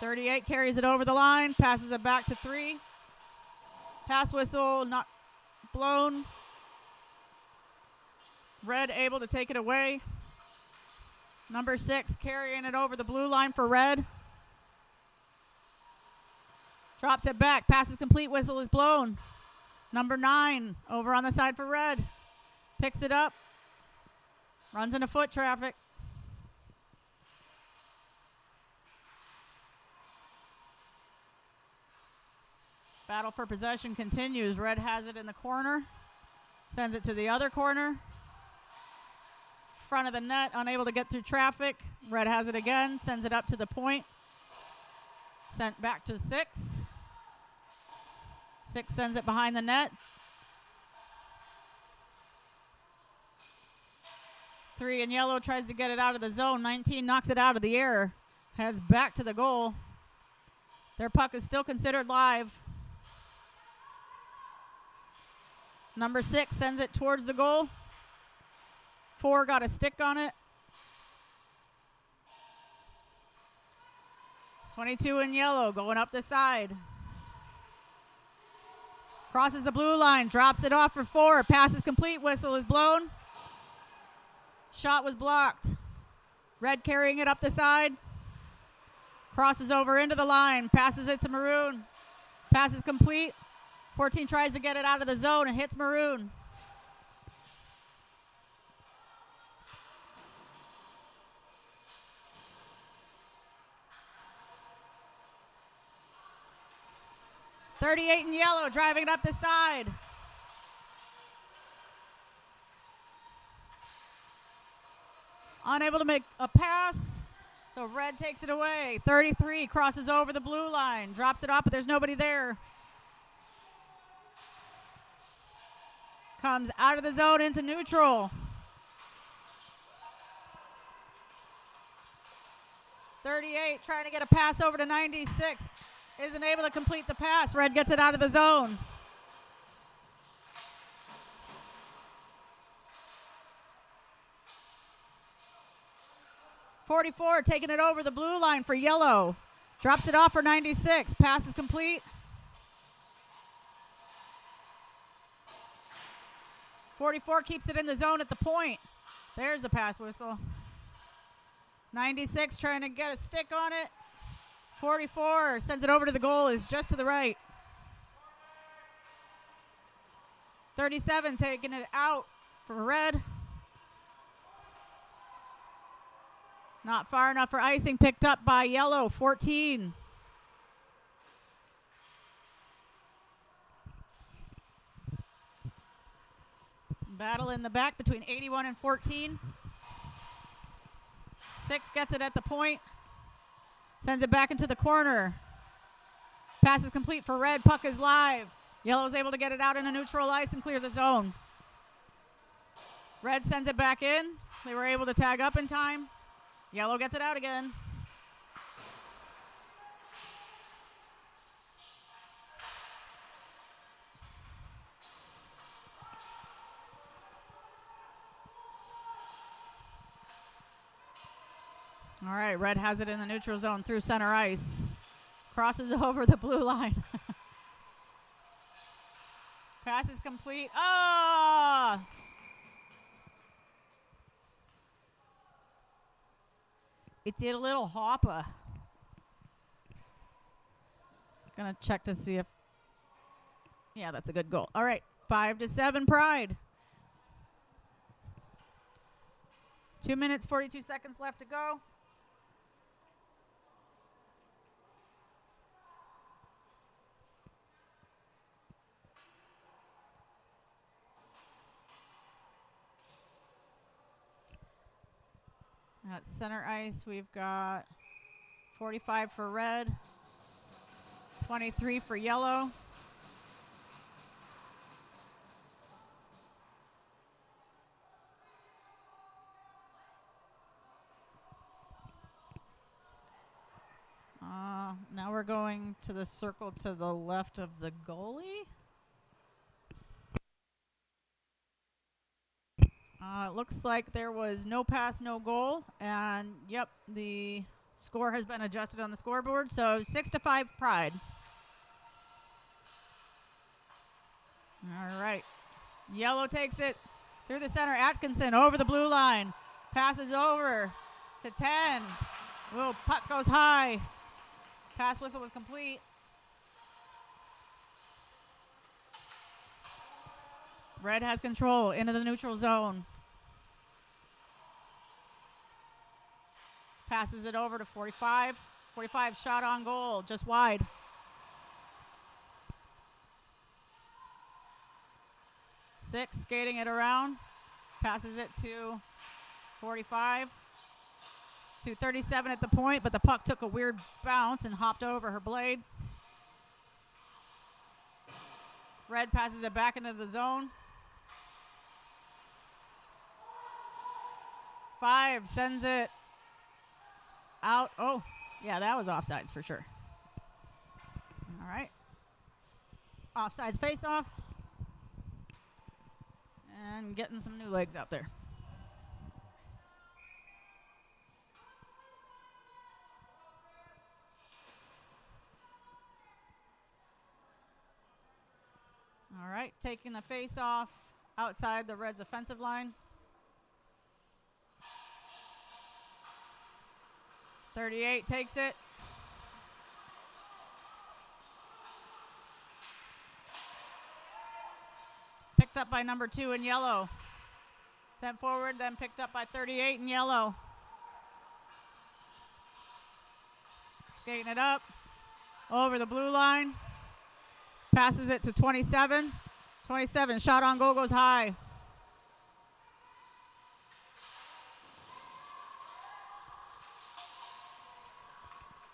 38 carries it over the line, passes it back to 3. Pass whistle not blown. Red able to take it away. Number 6 carrying it over the blue line for red. Drops it back. Passes complete. Whistle is blown. Number 9 over on the side for red. Picks it up. Runs into foot traffic. Battle for possession continues. Red has it in the corner. Sends it to the other corner. Front of the net, unable to get through traffic. Red has it again. Sends it up to the point. Sent back to 6. 6 sends it behind the net. 3 in yellow tries to get it out of the zone. 19 knocks it out of the air. Heads back to the goal. Their puck is still considered live. Number 6 sends it towards the goal. 4 got a stick on it. 22 in yellow going up the side. Crosses the blue line, drops it off for 4. Passes complete, whistle is blown. Shot was blocked. Red carrying it up the side. Crosses over into the line, passes it to Maroon. Passes complete. 14 tries to get it out of the zone and hits Maroon. .38 in yellow, driving it up the side. Unable to make a pass. So red takes it away. 33 crosses over the blue line. Drops it off, but there's nobody there. Comes out of the zone into neutral. 38 trying to get a pass over to 96. Isn't able to complete the pass. Red gets it out of the zone. .44 taking it over the blue line for yellow. Drops it off for 96. Pass is complete. .44 keeps it in the zone at the point. There's the pass whistle. 96 trying to get a stick on it. 44 sends it over to the goal, is just to the right. 37 taking it out for red. Not far enough for icing, picked up by yellow, 14. Battle in the back between 81 and 14. 6 gets it at the point. Sends it back into the corner. Pass is complete for red. Puck is live. Yellow's able to get it out into neutral ice and clear the zone. Red sends it back in. They were able to tag up in time. Yellow gets it out again. All right, red has it in the neutral zone through center ice. Crosses over the blue line. Pass is complete. Oh! It did a little hopper. Gonna check to see if, yeah, that's a good goal. All right, 5-7 Pride. 2 minutes, 42 seconds left to go. At center ice, we've got 45 for red, 23 for yellow. Now we're going to the circle to the left of the goalie. It looks like there was no pass, no goal, and yep, the score has been adjusted on the scoreboard, so 6-5 Pride. All right, yellow takes it through the center. Atkinson over the blue line, passes over to 10. Whoa, puck goes high. Pass whistle was complete. Red has control into the neutral zone. Passes it over to 45. 45 shot on goal, just wide. Six skating it around. Passes it to 45. To 37 at the point, but the puck took a weird bounce and hopped over her blade. Red passes it back into the zone. 5 sends it out. Oh, yeah, that was offsides for sure. All right. Offsides face-off. And getting some new legs out there. All right, taking a face-off outside the Reds' offensive line. 38 takes it. Picked up by number 2 in yellow. Sent forward, then picked up by 38 in yellow. Skating it up over the blue line. Passes it to 27. 27, shot on goal goes high.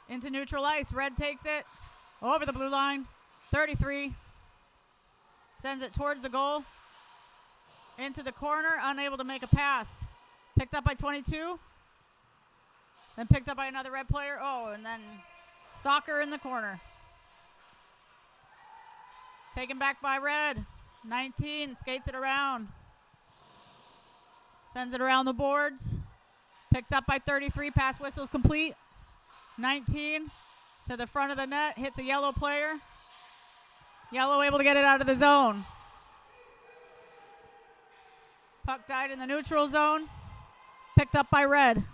Into neutral ice. Red takes it over the blue line. 33. Sends it towards the goal. Into the corner. Unable to make a pass. Picked up by 22. Then picked up by another red player. Oh, and then soccer in the corner. Taken back by red. 19 skates it around. Sends it around the boards. Picked up by 33. Pass whistle's complete. 19 to the front of the net. Hits a yellow player. Yellow able to get it out of the zone. Puck died in the neutral zone. Picked up by red.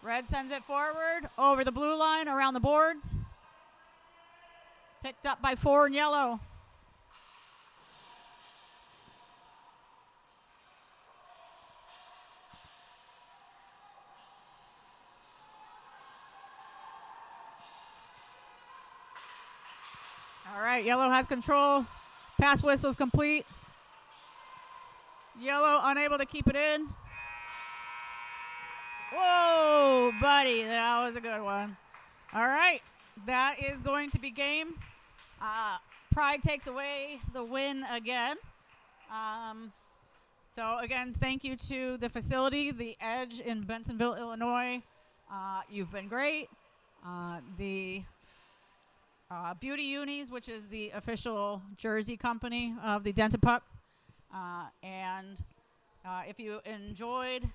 Red sends it forward over the blue line around the boards. Picked up by 4 in yellow. All right, yellow has control. Pass whistle's complete. Yellow unable to keep it in. Whoa, buddy, that was a good one. All right, that is going to be game. Pride takes away the win again. So again, thank you to the facility, the Edge in Bensonville, Illinois. You've been great. The Beauty Unis, which is the official jersey company of the Dented Pucks. And if you enjoyed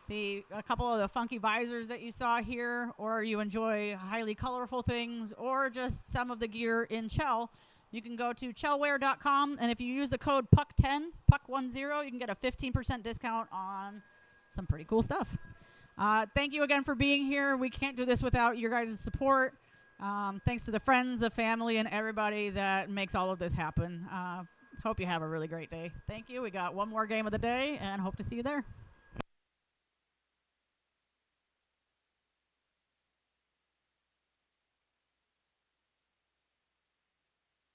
a couple of the funky visors that you saw here, or you enjoy highly colorful things, or just some of the gear in Chell, you can go to chellwear.com, and if you use the code PUCK10, PUCK10, you can get a 15% discount on some pretty cool stuff. Thank you again for being here. We can't do this without your guys' support. Thanks to the friends, the family, and everybody that makes all of this happen. Hope you have a really great day. Thank you. We got one more game of the day, and hope to see you there.